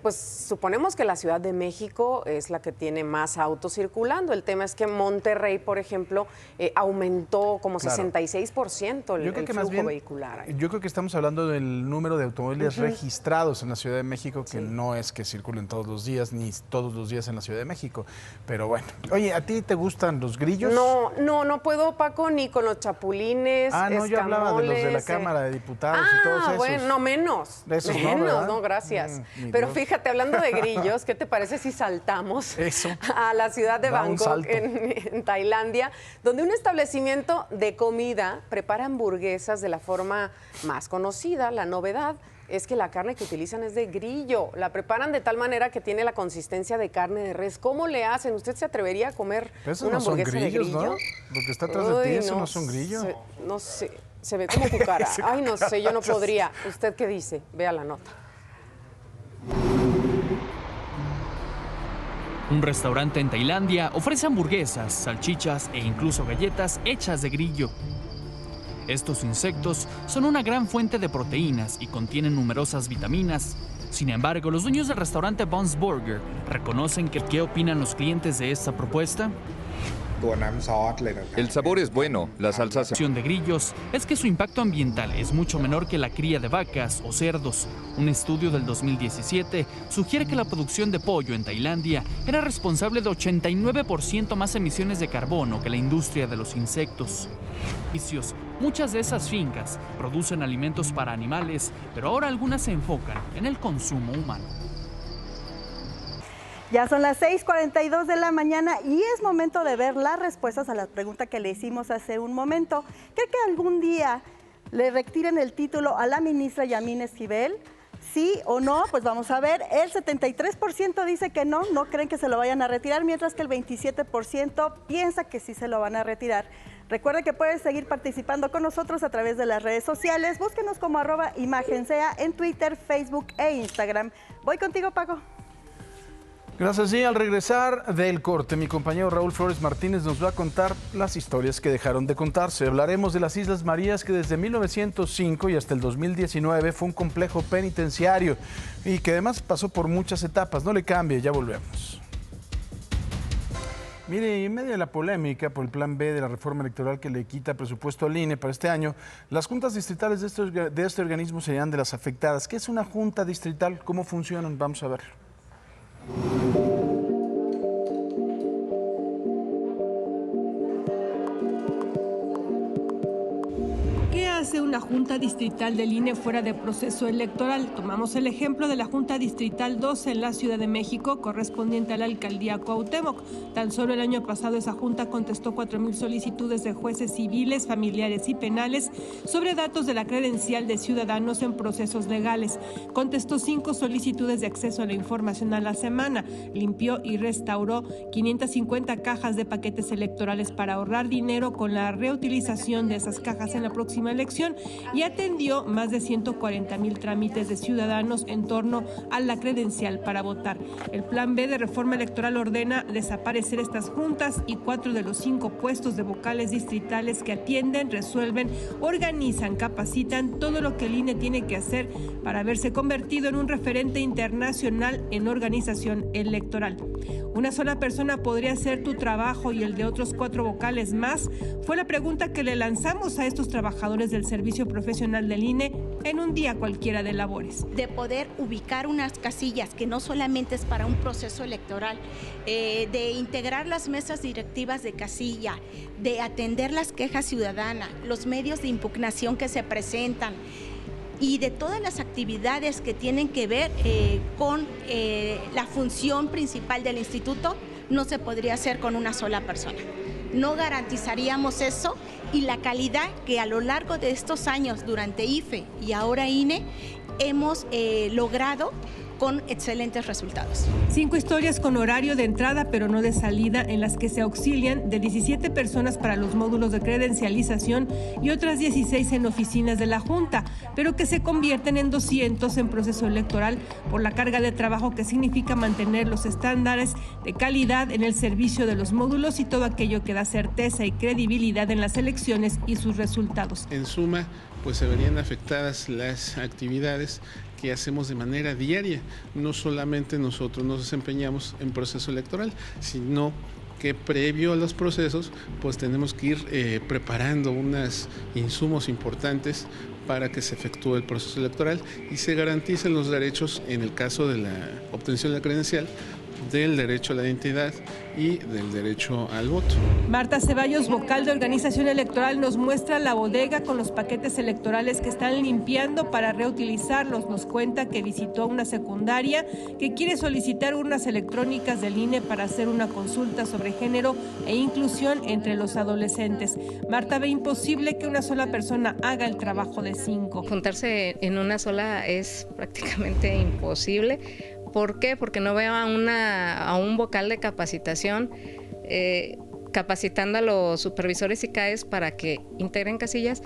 pues suponemos que la Ciudad de México es la que tiene más autos circulando. El tema es que Monterrey, por ejemplo, aumentó como 66% el flujo vehicular. Yo creo que estamos hablando del número de automóviles registrados en la Ciudad de México, que no es que circulen todos los días, ni todos los días en la Ciudad de México. Pero bueno. Oye, ¿a ti te gustan los grillos? No puedo, Paco, ni con los chapulines, escamoles, yo hablaba de los de la Cámara de Diputados y todos esos. Bueno, no, menos. De esos no, gracias. Pero fíjate, hablando de grillos, ¿qué te parece si saltamos a la ciudad de Bangkok, en Tailandia, donde un establecimiento de comida prepara hamburguesas de la forma más conocida? La novedad es que la carne que utilizan es de grillo. La preparan de tal manera que tiene la consistencia de carne de res. ¿Cómo le hacen? ¿Usted se atrevería a comer una hamburguesa de grillo? ¿No? Lo que está atrás de ti, eso no son grillos. No sé, se ve como cucara. Ay, no sé, yo no podría. ¿Usted qué dice? Vea la nota. Un restaurante en Tailandia ofrece hamburguesas, salchichas e incluso galletas hechas de grillo. Estos insectos son una gran fuente de proteínas y contienen numerosas vitaminas. Sin embargo, los dueños del restaurante Bones Burger reconocen que ¿qué opinan los clientes de esta propuesta? El sabor es bueno, la salsa de grillos es que su impacto ambiental es mucho menor que la cría de vacas o cerdos. Un estudio del 2017 sugiere que la producción de pollo en Tailandia era responsable de 89% más emisiones de carbono que la industria de los insectos. Muchas de esas fincas producen alimentos para animales, pero ahora algunas se enfocan en el consumo humano. Ya son las 6:42 de la mañana y es momento de ver las respuestas a la pregunta que le hicimos hace un momento. ¿Cree que algún día le retiren el título a la ministra Yamín Esquivel? ¿Sí o no? Pues vamos a ver. El 73% dice que no creen que se lo vayan a retirar, mientras que el 27% piensa que sí se lo van a retirar. Recuerde que puedes seguir participando con nosotros a través de las redes sociales. Búsquenos como @ImagenSea en Twitter, Facebook e Instagram. Voy contigo, Paco. Gracias. Y al regresar del corte, mi compañero Raúl Flores Martínez nos va a contar las historias que dejaron de contarse. Hablaremos de las Islas Marías, que desde 1905 y hasta el 2019 fue un complejo penitenciario y que además pasó por muchas etapas. No le cambie, ya volvemos. Mire, en medio de la polémica por el plan B de la reforma electoral que le quita presupuesto al INE para este año, las juntas distritales de este organismo serían de las afectadas. ¿Qué es una junta distrital? ¿Cómo funcionan? Vamos a verlo. ¿Qué hace una junta distrital del INE fuera de proceso electoral? Tomamos el ejemplo de la Junta Distrital 12 en la Ciudad de México, correspondiente a la alcaldía Cuauhtémoc. Tan solo el año pasado esa junta contestó 4,000 solicitudes de jueces civiles, familiares y penales sobre datos de la credencial de ciudadanos en procesos legales. Contestó 5 solicitudes de acceso a la información a la semana. Limpió y restauró 550 cajas de paquetes electorales para ahorrar dinero con la reutilización de esas cajas en la próxima elección y atendió más de 140,000 trámites de ciudadanos en torno a la credencial para votar. El plan B de reforma electoral ordena desaparecer estas juntas y 4 de los 5 puestos de vocales distritales que atienden, resuelven, organizan, capacitan todo lo que el INE tiene que hacer para haberse convertido en un referente internacional en organización electoral. ¿Una sola persona podría hacer tu trabajo y el de otros 4 vocales más? Fue la pregunta que le lanzamos a estos trabajadores del servicio servicio profesional del INE en un día cualquiera de labores. De poder ubicar unas casillas que no solamente es para un proceso electoral, de integrar las mesas directivas de casilla, de atender las quejas ciudadanas, los medios de impugnación que se presentan, y de todas las actividades que tienen que ver con la función principal del instituto, no se podría hacer con una sola persona. No garantizaríamos eso y la calidad que a lo largo de estos años, durante IFE y ahora INE, hemos logrado con excelentes resultados. 5 historias con horario de entrada pero no de salida, en las que se auxilian de 17 personas para los módulos de credencialización y otras 16 en oficinas de la Junta, pero que se convierten en 200 en proceso electoral por la carga de trabajo que significa mantener los estándares de calidad en el servicio de los módulos y todo aquello que da certeza y credibilidad en las elecciones y sus resultados. En suma, pues se verían afectadas las actividades que hacemos de manera diaria. No solamente nosotros nos desempeñamos en proceso electoral, sino que previo a los procesos, pues tenemos que ir preparando unos insumos importantes para que se efectúe el proceso electoral y se garanticen los derechos, en el caso de la obtención de la credencial, del derecho a la identidad y del derecho al voto. Marta Ceballos, vocal de Organización Electoral, nos muestra la bodega con los paquetes electorales que están limpiando para reutilizarlos. Nos cuenta que visitó una secundaria que quiere solicitar urnas electrónicas del INE para hacer una consulta sobre género e inclusión entre los adolescentes. Marta ve imposible que una sola persona haga el trabajo de 5. Juntarse en una sola es prácticamente imposible. ¿Por qué? Porque no veo a un vocal de capacitación capacitando a los supervisores y CAEs para que integren casillas,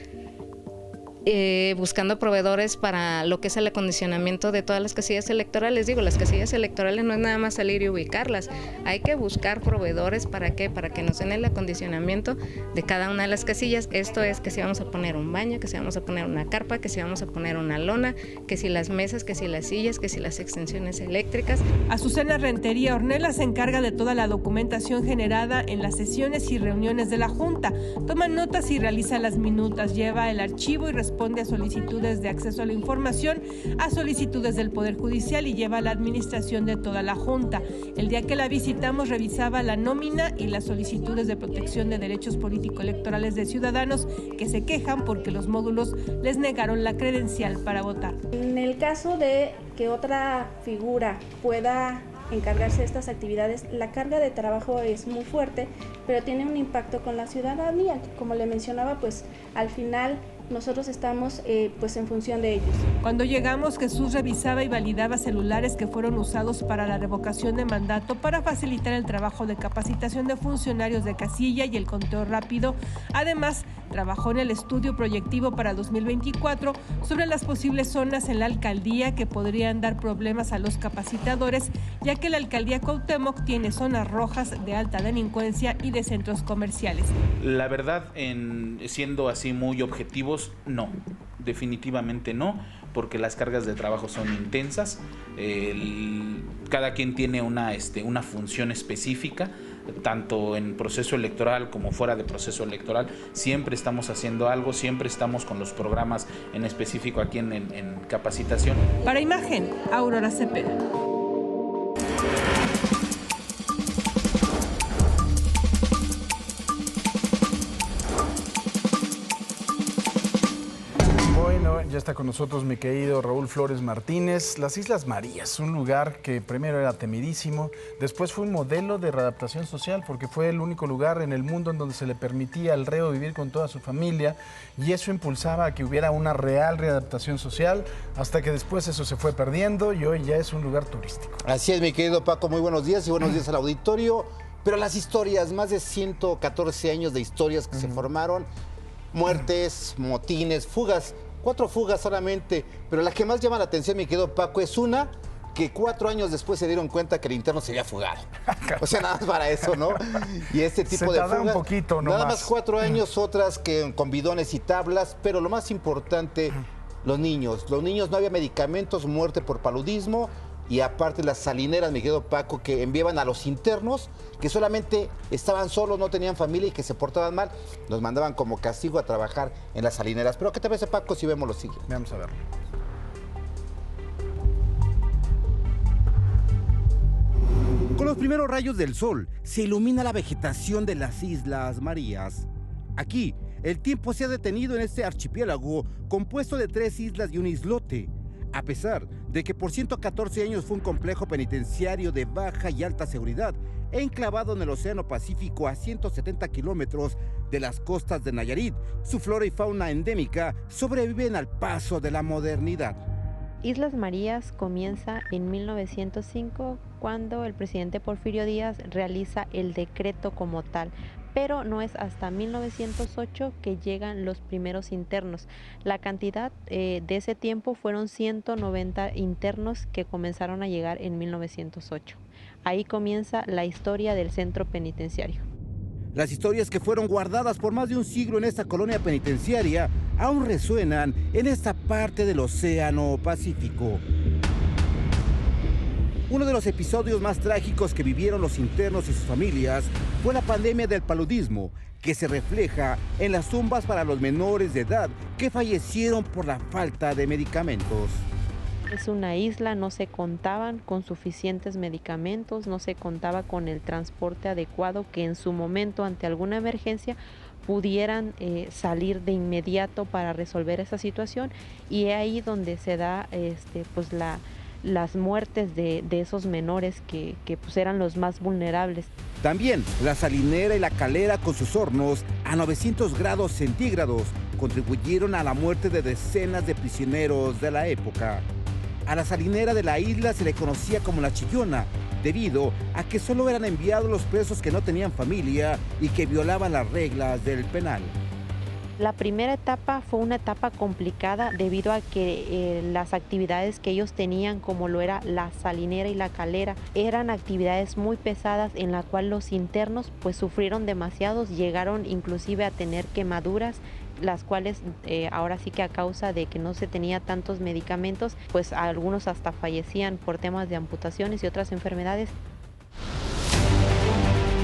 buscando proveedores para lo que es el acondicionamiento de todas las casillas electorales. Digo, las casillas electorales no es nada más salir y ubicarlas, hay que buscar proveedores. ¿Para qué? Para que nos den el acondicionamiento de cada una de las casillas. Esto es que si vamos a poner un baño, que si vamos a poner una carpa, que si vamos a poner una lona, que si las mesas, que si las sillas, que si las extensiones eléctricas. Azucena Rentería Ornella se encarga de toda la documentación generada en las sesiones y reuniones de la Junta. Toma notas y realiza las minutas, lleva el archivo y responde a solicitudes de acceso a la información, a solicitudes del Poder Judicial y lleva la administración de toda la Junta. El día que la visitamos revisaba la nómina y las solicitudes de protección de derechos político-electorales de ciudadanos que se quejan porque los módulos les negaron la credencial para votar. En el caso de que otra figura pueda encargarse de estas actividades, la carga de trabajo es muy fuerte, pero tiene un impacto con la ciudadanía. Como le mencionaba, pues al final nosotros estamos pues en función de ellos. Cuando llegamos, Jesús revisaba y validaba celulares que fueron usados para la revocación de mandato para facilitar el trabajo de capacitación de funcionarios de casilla y el conteo rápido. Además, trabajó en el estudio proyectivo para 2024 sobre las posibles zonas en la alcaldía que podrían dar problemas a los capacitadores, ya que la alcaldía Cuauhtémoc tiene zonas rojas de alta delincuencia y de centros comerciales. La verdad, siendo así muy objetivos, no, definitivamente no, porque las cargas de trabajo son intensas, cada quien tiene una función específica, tanto en proceso electoral como fuera de proceso electoral. Siempre estamos haciendo algo, siempre estamos con los programas en específico aquí en capacitación. Para Imagen, Aurora Cepeda. Ya está con nosotros mi querido Raúl Flores Martínez. Las Islas Marías, un lugar que primero era temidísimo, después fue un modelo de readaptación social porque fue el único lugar en el mundo en donde se le permitía al reo vivir con toda su familia y eso impulsaba a que hubiera una real readaptación social hasta que después eso se fue perdiendo y hoy ya es un lugar turístico. Así es, mi querido Paco, muy buenos días y buenos días al auditorio. Pero las historias, más de 114 años de historias que se formaron, muertes, motines, fugas. 4 fugas solamente, pero la que más llama la atención, mi querido Paco, es una que 4 años después se dieron cuenta que el interno se había fugado. O sea, nada más para eso, ¿no? Y este tipo de fugas, un poquito, nada más 4 años, otras que con bidones y tablas, pero lo más importante, los niños no había medicamentos, muerte por paludismo, y aparte las salineras, mi querido Paco, que enviaban a los internos que solamente estaban solos, no tenían familia y que se portaban mal, los mandaban como castigo a trabajar en las salineras. Pero ¿qué te parece, Paco, si vemos lo siguiente? Vamos a verlo. Con los primeros rayos del sol se ilumina la vegetación de las Islas Marías. Aquí, el tiempo se ha detenido en este archipiélago compuesto de 3 islas y un islote. A pesar de que por 114 años fue un complejo penitenciario de baja y alta seguridad, enclavado en el Océano Pacífico a 170 kilómetros de las costas de Nayarit, su flora y fauna endémica sobreviven al paso de la modernidad. Islas Marías comienza en 1905 cuando el presidente Porfirio Díaz realiza el decreto como tal, pero no es hasta 1908 que llegan los primeros internos. La cantidad de ese tiempo fueron 190 internos que comenzaron a llegar en 1908. Ahí comienza la historia del centro penitenciario. Las historias que fueron guardadas por más de un siglo en esta colonia penitenciaria aún resuenan en esta parte del Océano Pacífico. Uno de los episodios más trágicos que vivieron los internos y sus familias fue la pandemia del paludismo, que se refleja en las tumbas para los menores de edad que fallecieron por la falta de medicamentos. Es una isla, no se contaban con suficientes medicamentos, no se contaba con el transporte adecuado que en su momento ante alguna emergencia pudieran salir de inmediato para resolver esa situación, y es ahí donde se da pues las muertes de esos menores que pues eran los más vulnerables. También la salinera y la calera con sus hornos a 900 grados centígrados contribuyeron a la muerte de decenas de prisioneros de la época. A la salinera de la isla se le conocía como la Chillona, debido a que solo eran enviados los presos que no tenían familia y que violaban las reglas del penal. La primera etapa fue una etapa complicada debido a que las actividades que ellos tenían, como lo era la salinera y la calera, eran actividades muy pesadas en la cual los internos pues sufrieron demasiados, llegaron inclusive a tener quemaduras, las cuales ahora sí que a causa de que no se tenía tantos medicamentos, pues algunos hasta fallecían por temas de amputaciones y otras enfermedades.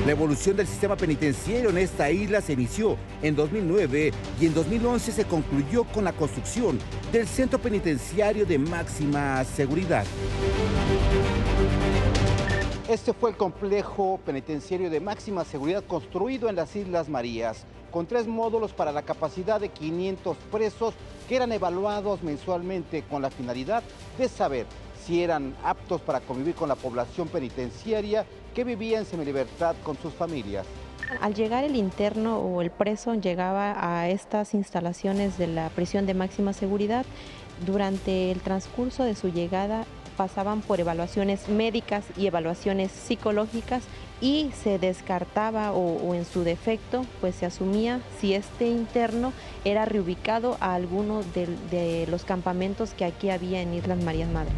La evolución del sistema penitenciario en esta isla se inició en 2009 y en 2011 se concluyó con la construcción del centro penitenciario de máxima seguridad. Este fue el complejo penitenciario de máxima seguridad construido en las Islas Marías, con 3 módulos para la capacidad de 500 presos que eran evaluados mensualmente con la finalidad de saber si eran aptos para convivir con la población penitenciaria que vivía en semilibertad con sus familias. Al llegar el interno o el preso llegaba a estas instalaciones de la prisión de máxima seguridad, durante el transcurso de su llegada pasaban por evaluaciones médicas y evaluaciones psicológicas y se descartaba o en su defecto pues se asumía si este interno era reubicado a alguno de los campamentos que aquí había en Islas Marías Madre.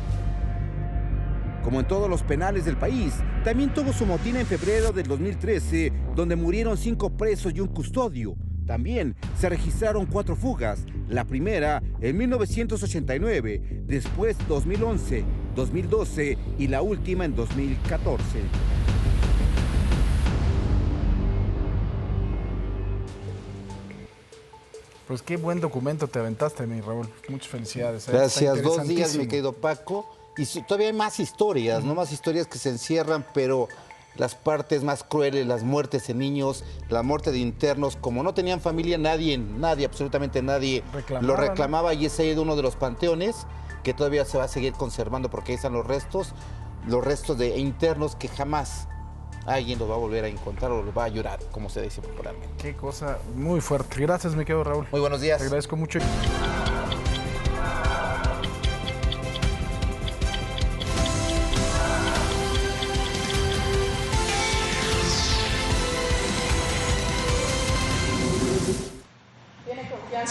Como en todos los penales del país, también tuvo su motín en febrero del 2013, donde murieron 5 presos y un custodio. También se registraron 4 fugas, la primera en 1989, después 2011, 2012 y la última en 2014. Pues qué buen documento te aventaste, mi Raúl. Muchas felicidades. Gracias, 2 días, mi querido Paco. Y todavía hay más historias, ¿no? Más historias que se encierran, pero las partes más crueles, las muertes de niños, la muerte de internos, como no tenían familia, nadie, absolutamente nadie lo reclamaba, y ese es uno de los panteones que todavía se va a seguir conservando porque ahí están los restos de internos que jamás alguien los va a volver a encontrar o los va a llorar, como se dice popularmente. Qué cosa muy fuerte. Gracias, mi querido Raúl. Muy buenos días. Te agradezco mucho.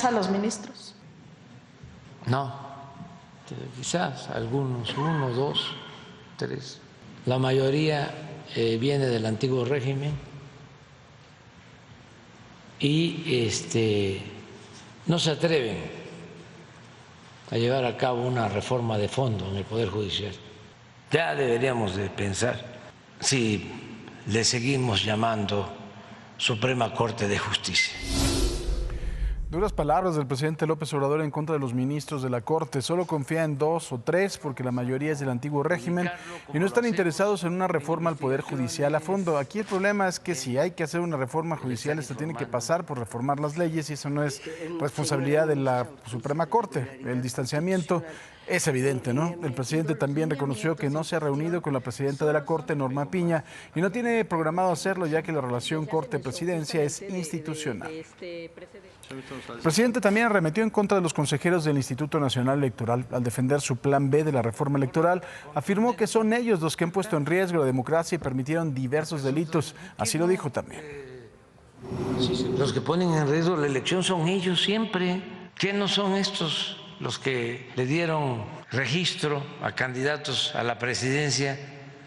¿A los ministros? No, quizás algunos, 1, 2, 3. La mayoría viene del antiguo régimen y no se atreven a llevar a cabo una reforma de fondo en el Poder Judicial. Ya deberíamos de pensar si le seguimos llamando Suprema Corte de Justicia. Duras palabras del presidente López Obrador en contra de los ministros de la Corte. Solo confía en 2 o 3 porque la mayoría es del antiguo régimen y no están interesados en una reforma al Poder Judicial a fondo. Aquí el problema es que si hay que hacer una reforma judicial, esto tiene que pasar por reformar las leyes y eso no es responsabilidad de la Suprema Corte. El distanciamiento es evidente, ¿no? El presidente también reconoció que no se ha reunido con la presidenta de la Corte, Norma Piña, y no tiene programado hacerlo ya que la relación Corte-Presidencia es institucional. El presidente también arremetió en contra de los consejeros del Instituto Nacional Electoral. Al defender su plan B de la reforma electoral, afirmó que son ellos los que han puesto en riesgo la democracia y permitieron diversos delitos. Así lo dijo también. Los que ponen en riesgo la elección son ellos siempre. ¿Qué no son estos los que le dieron registro a candidatos a la presidencia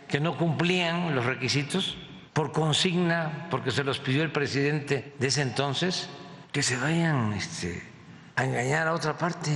que no cumplían los requisitos por consigna, porque se los pidió el presidente de ese entonces? Que se vayan a engañar a otra parte.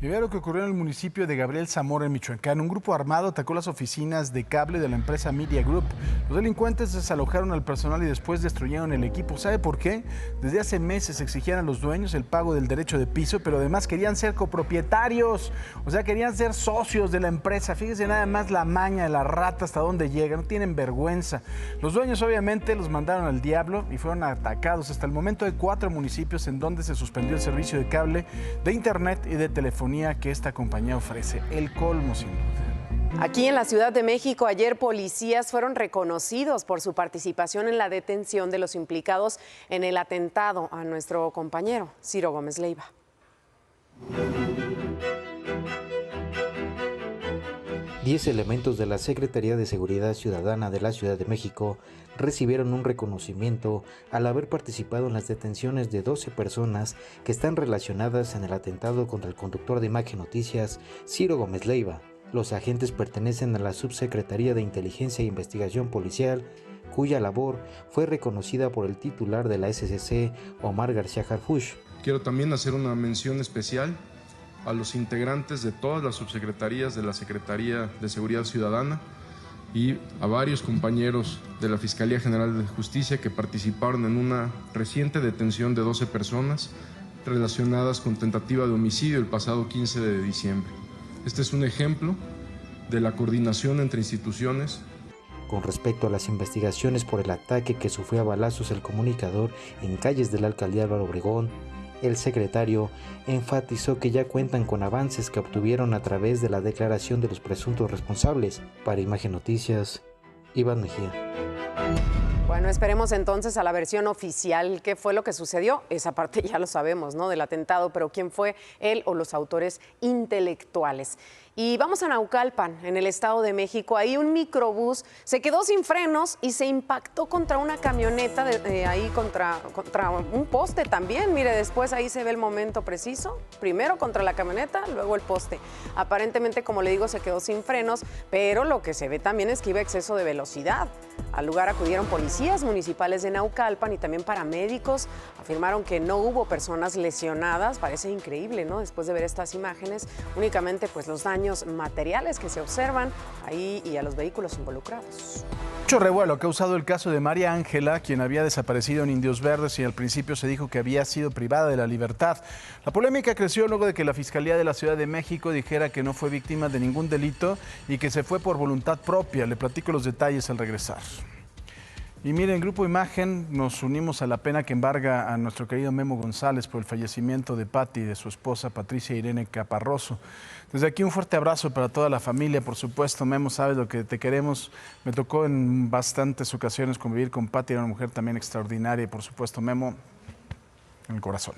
Y vea lo que ocurrió en el municipio de Gabriel Zamora, en Michoacán. Un grupo armado atacó las oficinas de cable de la empresa Media Group. Los delincuentes desalojaron al personal y después destruyeron el equipo. ¿Sabe por qué? Desde hace meses exigían a los dueños el pago del derecho de piso, pero además querían ser copropietarios, o sea, querían ser socios de la empresa. Fíjese nada más la maña de la rata hasta dónde llega, no tienen vergüenza. Los dueños obviamente los mandaron al diablo y fueron atacados. Hasta el momento hay 4 municipios en donde se suspendió el servicio de cable, de internet y de telefonía que esta compañía ofrece. El colmo, sin duda. Aquí en la Ciudad de México, ayer policías fueron reconocidos por su participación en la detención de los implicados en el atentado a nuestro compañero Ciro Gómez Leiva. Diez elementos de la Secretaría de Seguridad Ciudadana de la Ciudad de México recibieron un reconocimiento al haber participado en las detenciones de 12 personas que están relacionadas en el atentado contra el conductor de Imagen Noticias, Ciro Gómez Leiva. Los agentes pertenecen a la Subsecretaría de Inteligencia e Investigación Policial, cuya labor fue reconocida por el titular de la SCC, Omar García Harfuch. Quiero también hacer una mención especial a los integrantes de todas las subsecretarías de la Secretaría de Seguridad Ciudadana y a varios compañeros de la Fiscalía General de Justicia que participaron en una reciente detención de 12 personas relacionadas con tentativa de homicidio el pasado 15 de diciembre. Este es un ejemplo de la coordinación entre instituciones. Con respecto a las investigaciones por el ataque que sufrió a balazos el comunicador en calles de la alcaldía Álvaro Obregón, el secretario enfatizó que ya cuentan con avances que obtuvieron a través de la declaración de los presuntos responsables. Para Imagen Noticias, Iván Mejía. Bueno, esperemos entonces a la versión oficial. ¿Qué fue lo que sucedió? Esa parte ya lo sabemos, ¿no? Del atentado, pero ¿quién fue él o los autores intelectuales? Y vamos a Naucalpan, en el Estado de México. Ahí un microbús se quedó sin frenos y se impactó contra una camioneta, ahí contra un poste también. Mire, después ahí se ve el momento preciso. Primero contra la camioneta, luego el poste. Aparentemente, como le digo, se quedó sin frenos, pero lo que se ve también es que iba a exceso de velocidad. Al lugar acudieron policías municipales de Naucalpan y también paramédicos. Afirmaron que no hubo personas lesionadas. Parece increíble, ¿no? Después de ver estas imágenes, únicamente pues los daños materiales que se observan ahí y a los vehículos involucrados. Mucho revuelo ha causado el caso de María Ángela, quien había desaparecido en Indios Verdes y al principio se dijo que había sido privada de la libertad. La polémica creció luego de que la Fiscalía de la Ciudad de México dijera que no fue víctima de ningún delito y que se fue por voluntad propia. Le platico los detalles al regresar. Y miren, Grupo Imagen, nos unimos a la pena que embarga a nuestro querido Memo González por el fallecimiento de Patti y de su esposa Patricia Irene Caparroso. Desde aquí un fuerte abrazo para toda la familia, por supuesto. Memo, sabes lo que te queremos. Me tocó en bastantes ocasiones convivir con Patti, era una mujer también extraordinaria y por supuesto, Memo, en el corazón.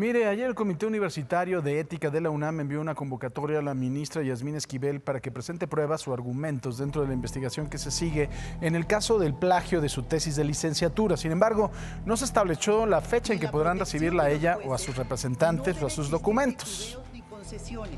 Mire, ayer el Comité Universitario de Ética de la UNAM envió una convocatoria a la ministra Yasmín Esquivel para que presente pruebas o argumentos dentro de la investigación que se sigue en el caso del plagio de su tesis de licenciatura. Sin embargo, no se estableció la fecha en que podrán recibirla a ella o a sus representantes o a sus documentos. Señor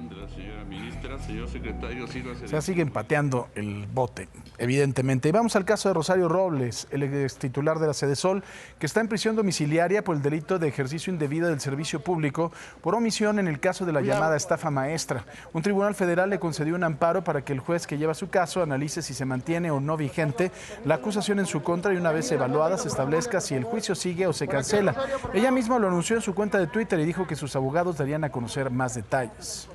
de la señora ministra, señor secretario Silva. O sea, siguen pateando el bote, evidentemente. Y vamos al caso de Rosario Robles, el ex titular de la Sedesol, que está en prisión domiciliaria por el delito de ejercicio indebido del servicio público por omisión en el caso de la llamada estafa maestra. Un tribunal federal le concedió un amparo para que el juez que lleva su caso analice si se mantiene o no vigente la acusación en su contra y una vez evaluada se establezca si el juicio sigue o se cancela. Ella misma lo anunció en su cuenta de Twitter y dijo que sus abogados darían a conocer más detalles.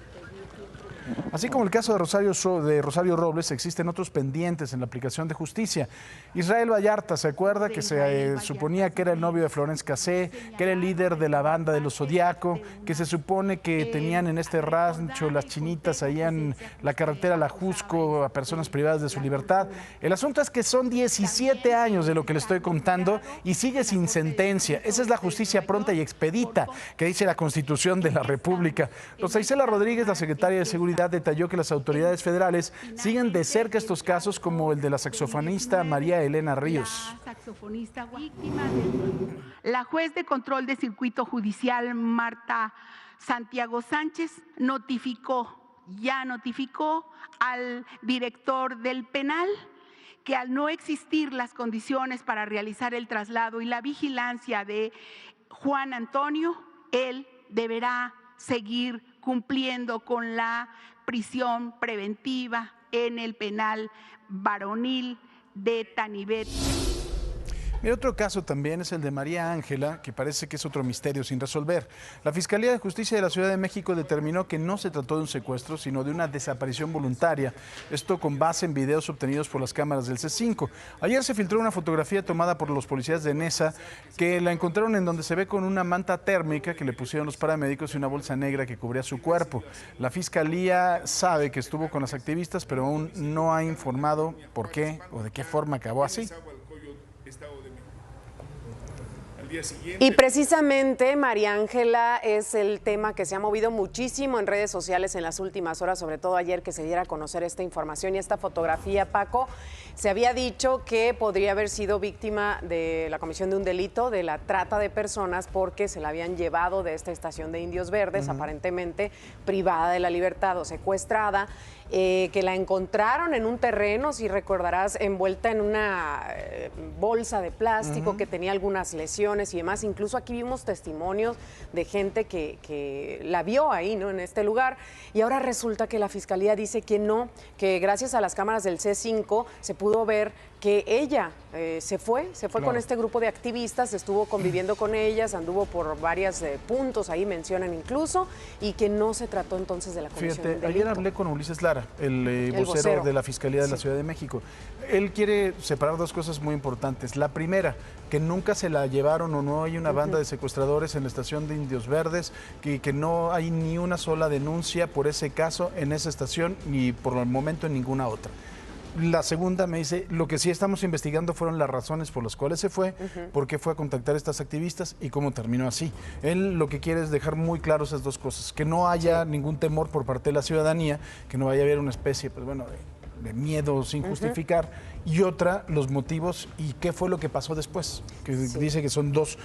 Así como el caso de Rosario Robles, existen otros pendientes en la aplicación de justicia. Israel Vallarta, ¿se acuerda que se suponía que era el novio de Florence Cassé, que era el líder de la banda de los Zodiaco, que se supone que tenían en este rancho las chinitas allá en la carretera La Jusco a personas privadas de su libertad? El asunto es que son 17 años de lo que le estoy contando y sigue sin sentencia. Esa es la justicia pronta y expedita que dice la Constitución de la República. Rosa Isela Rodríguez, la secretaria de Seguridad, detalló que las autoridades federales siguen de cerca estos casos como el de la saxofonista María Elena Ríos. La juez de control de circuito judicial Marta Santiago Sánchez ya notificó al director del penal que al no existir las condiciones para realizar el traslado y la vigilancia de Juan Antonio, él deberá seguir cumpliendo con la prisión preventiva en el penal varonil de Tanibet. El otro caso también es el de María Ángela, que parece que es otro misterio sin resolver. La Fiscalía de Justicia de la Ciudad de México determinó que no se trató de un secuestro, sino de una desaparición voluntaria. Esto con base en videos obtenidos por las cámaras del C5. Ayer se filtró una fotografía tomada por los policías de Nesa, que la encontraron en donde se ve con una manta térmica que le pusieron los paramédicos y una bolsa negra que cubría su cuerpo. La Fiscalía sabe que estuvo con las activistas, pero aún no ha informado por qué o de qué forma acabó así. Y precisamente María Ángela es el tema que se ha movido muchísimo en redes sociales en las últimas horas, sobre todo ayer que se diera a conocer esta información y esta fotografía, Paco. Se había dicho que podría haber sido víctima de la comisión de un delito de la trata de personas porque se la habían llevado de esta estación de Indios Verdes, aparentemente privada de la libertad o secuestrada. Que la encontraron en un terreno, si recordarás, envuelta en una bolsa de plástico que tenía algunas lesiones y demás. Incluso aquí vimos testimonios de gente que la vio ahí, ¿no?, en este lugar. Y ahora resulta que la Fiscalía dice que no, que gracias a las cámaras del C5 se pudo ver que ella se fue claro, con este grupo de activistas, estuvo conviviendo con ellas, anduvo por varios puntos, ahí mencionan incluso, y que no se trató entonces de la comisión del delito. Ayer hablé con Ulises Lara, el vocero de la Fiscalía de la Ciudad de México. Él quiere separar dos cosas muy importantes. La primera, que nunca se la llevaron o no hay una banda de secuestradores en la estación de Indios Verdes, que no hay ni una sola denuncia por ese caso en esa estación ni por el momento en ninguna otra. La segunda me dice, lo que sí estamos investigando fueron las razones por las cuales se fue, por qué fue a contactar a estas activistas y cómo terminó así. Él lo que quiere es dejar muy claro esas dos cosas, que no haya ningún temor por parte de la ciudadanía, que no vaya a haber una especie, pues bueno, de miedo sin justificar, y otra, los motivos y qué fue lo que pasó después, que dice que son dos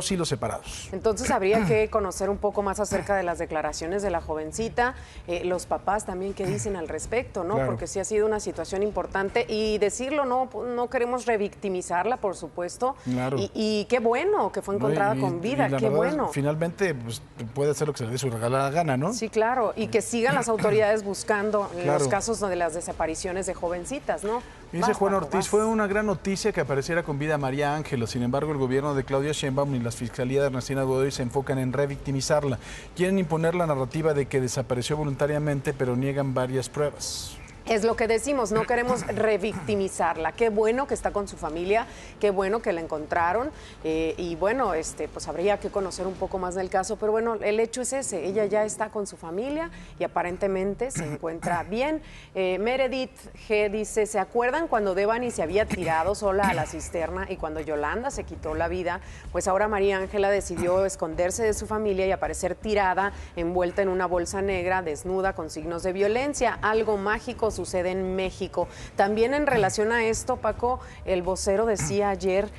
hilos separados. Entonces habría que conocer un poco más acerca de las declaraciones de la jovencita, los papás también qué dicen al respecto, ¿no? Claro. Porque sí ha sido una situación importante y decirlo, no queremos revictimizarla, por supuesto, claro. Y qué bueno que fue encontrada con vida, qué verdad, bueno. Finalmente pues, puede hacer lo que se le dé su regalada gana, ¿no? Sí, claro, y que sigan las autoridades buscando los casos de las desapariciones de jovencitas, ¿no? Dice Juan Ortiz, fue una gran noticia que apareciera con vida María Ángela. Sin embargo, el gobierno de Claudia Sheinbaum y la Fiscalía de Ernestina Godoy se enfocan en revictimizarla. Quieren imponer la narrativa de que desapareció voluntariamente, pero niegan varias pruebas. Es lo que decimos, no queremos revictimizarla. Qué bueno que está con su familia, qué bueno que la encontraron y bueno, pues habría que conocer un poco más del caso, pero bueno, el hecho es ese, ella ya está con su familia y aparentemente se encuentra bien. Meredith G dice, ¿se acuerdan cuando Devani se había tirado sola a la cisterna y cuando Yolanda se quitó la vida? Pues ahora María Ángela decidió esconderse de su familia y aparecer tirada, envuelta en una bolsa negra, desnuda, con signos de violencia. Algo mágico sucede en México. También en relación a esto, Paco, el vocero decía ayer,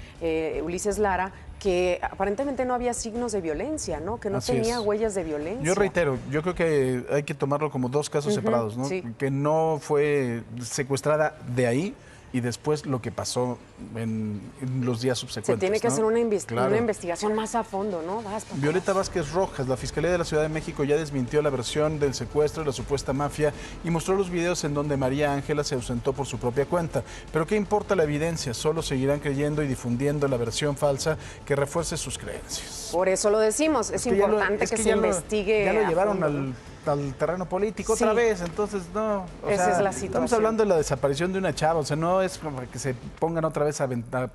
Ulises Lara, que aparentemente no había signos de violencia, ¿no? Que no tenía huellas de violencia. Yo reitero, yo creo que hay que tomarlo como dos casos separados, ¿no? Sí. Que no fue secuestrada de ahí y después lo que pasó en los días subsecuentes. Se tiene que hacer una investigación más a fondo, ¿no? Violeta Vázquez Rojas, la Fiscalía de la Ciudad de México ya desmintió la versión del secuestro y la supuesta mafia y mostró los videos en donde María Ángela se ausentó por su propia cuenta. Pero ¿qué importa la evidencia? Solo seguirán creyendo y difundiendo la versión falsa que refuerce sus creencias. Por eso lo decimos, es importante que se investigue. Ya lo llevaron al terreno político otra vez, entonces no. Esa es la situación. Estamos hablando de la desaparición de una chava, o sea, no es como que se pongan otra vez a aventar.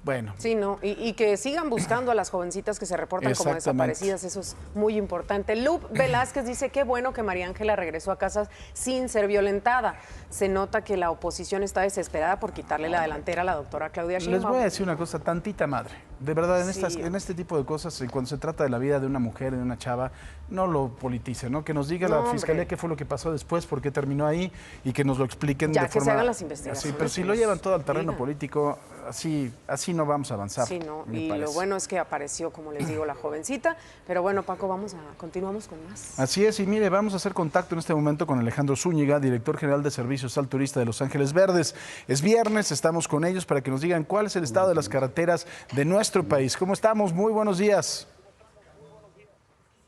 Bueno. Sí, no, y que sigan buscando a las jovencitas que se reportan como desaparecidas, eso es muy importante. Lup Velázquez dice, qué bueno que María Ángela regresó a casa sin ser violentada. Se nota que la oposición está desesperada por quitarle la delantera a la doctora Claudia Sheinbaum. Les voy a decir una cosa, tantita madre. De verdad, en este tipo de cosas, cuando se trata de la vida de una mujer, de una chava, no lo politice, ¿no? Que nos diga la Fiscalía qué fue lo que pasó después, por qué terminó ahí y que nos lo expliquen de forma... Ya que se hagan las investigaciones. Sí, pero si lo llevan todo al terreno político, así no vamos a avanzar. Sí, no, y lo bueno es que apareció, como les digo, la jovencita. Pero bueno, Paco, continuamos con más. Así es, y mire, vamos a hacer contacto en este momento con Alejandro Zúñiga, director general de Servicios al Turista de Los Ángeles Verdes. Es viernes, estamos con ellos para que nos digan cuál es el estado de las carreteras de nuestro país. ¿Cómo estamos? Muy buenos días.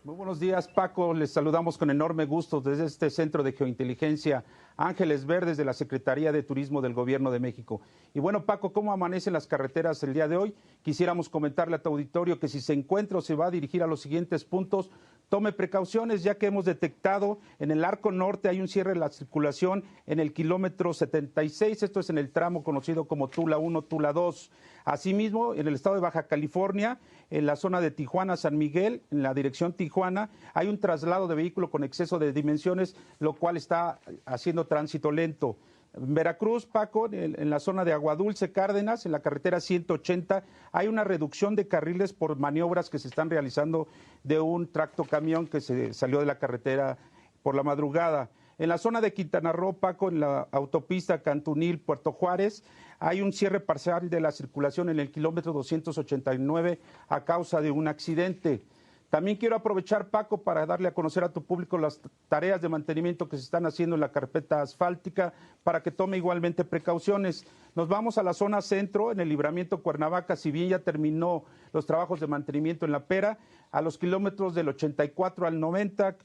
Muy buenos días, Paco. Les saludamos con enorme gusto desde este Centro de Geointeligencia Ángeles Verdes de la Secretaría de Turismo del Gobierno de México. Y bueno, Paco, ¿cómo amanecen las carreteras el día de hoy? Quisiéramos comentarle a tu auditorio que si se encuentra o se va a dirigir a los siguientes puntos, tome precauciones, ya que hemos detectado en el arco norte hay un cierre de la circulación en el kilómetro 76, esto es en el tramo conocido como Tula 1, Tula 2. Asimismo, en el estado de Baja California, en la zona de Tijuana-San Miguel, en la dirección Tijuana, hay un traslado de vehículo con exceso de dimensiones, lo cual está haciendo tránsito lento. En Veracruz, Paco, en la zona de Aguadulce, Cárdenas, en la carretera 180, hay una reducción de carriles por maniobras que se están realizando de un tractocamión que se salió de la carretera por la madrugada. En la zona de Quintana Roo, Paco, en la autopista Cantunil-Puerto Juárez, hay un cierre parcial de la circulación en el kilómetro 289 a causa de un accidente. También quiero aprovechar, Paco, para darle a conocer a tu público las tareas de mantenimiento que se están haciendo en la carpeta asfáltica para que tome igualmente precauciones. Nos vamos a la zona centro, en el libramiento Cuernavaca, si bien ya terminó los trabajos de mantenimiento en La Pera, a los kilómetros del 84 al 90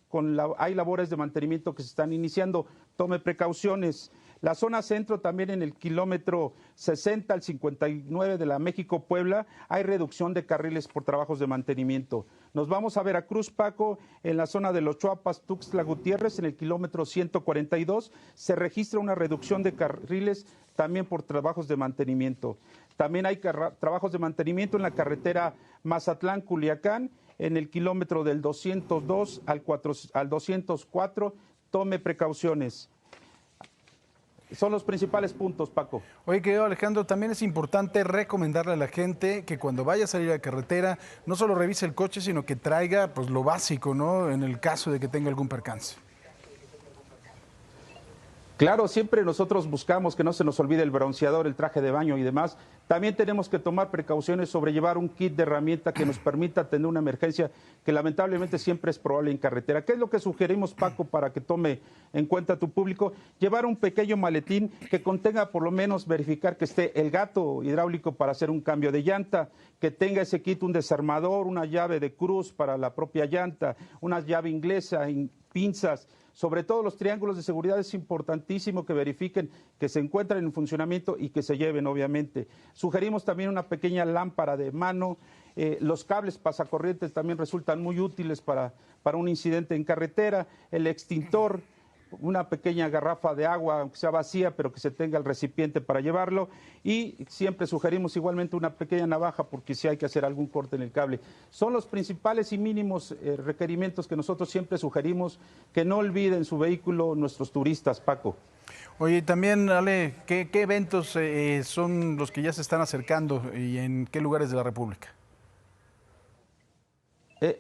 hay labores de mantenimiento que se están iniciando. Tome precauciones. La zona centro también en el kilómetro 60 al 59 de la México-Puebla hay reducción de carriles por trabajos de mantenimiento. Nos vamos a Veracruz, Paco, en la zona de Los Chuapas, Tuxtla Gutiérrez, en el kilómetro 142, se registra una reducción de carriles también por trabajos de mantenimiento. También hay trabajos de mantenimiento en la carretera Mazatlán-Culiacán, en el kilómetro del 202 al 204, tome precauciones. Son los principales puntos, Paco. Oye, querido Alejandro, también es importante recomendarle a la gente que cuando vaya a salir a la carretera, no solo revise el coche, sino que traiga pues lo básico, ¿no? En el caso de que tenga algún percance. Claro, siempre nosotros buscamos que no se nos olvide el bronceador, el traje de baño y demás. También tenemos que tomar precauciones sobre llevar un kit de herramienta que nos permita tener una emergencia que lamentablemente siempre es probable en carretera. ¿Qué es lo que sugerimos, Paco, para que tome en cuenta tu público? Llevar un pequeño maletín que contenga por lo menos verificar que esté el gato hidráulico para hacer un cambio de llanta, que tenga ese kit un desarmador, una llave de cruz para la propia llanta, una llave inglesa, pinzas. Sobre todo los triángulos de seguridad es importantísimo que verifiquen que se encuentran en funcionamiento y que se lleven, obviamente. Sugerimos también una pequeña lámpara de mano. Los cables pasacorrientes también resultan muy útiles para un incidente en carretera. El extintor una pequeña garrafa de agua, aunque sea vacía, pero que se tenga el recipiente para llevarlo. Y siempre sugerimos igualmente una pequeña navaja, porque si hay que hacer algún corte en el cable. Son los principales y mínimos requerimientos que nosotros siempre sugerimos que no olviden su vehículo nuestros turistas, Paco. Oye, también, Ale, ¿qué eventos son los que ya se están acercando y en qué lugares de la República?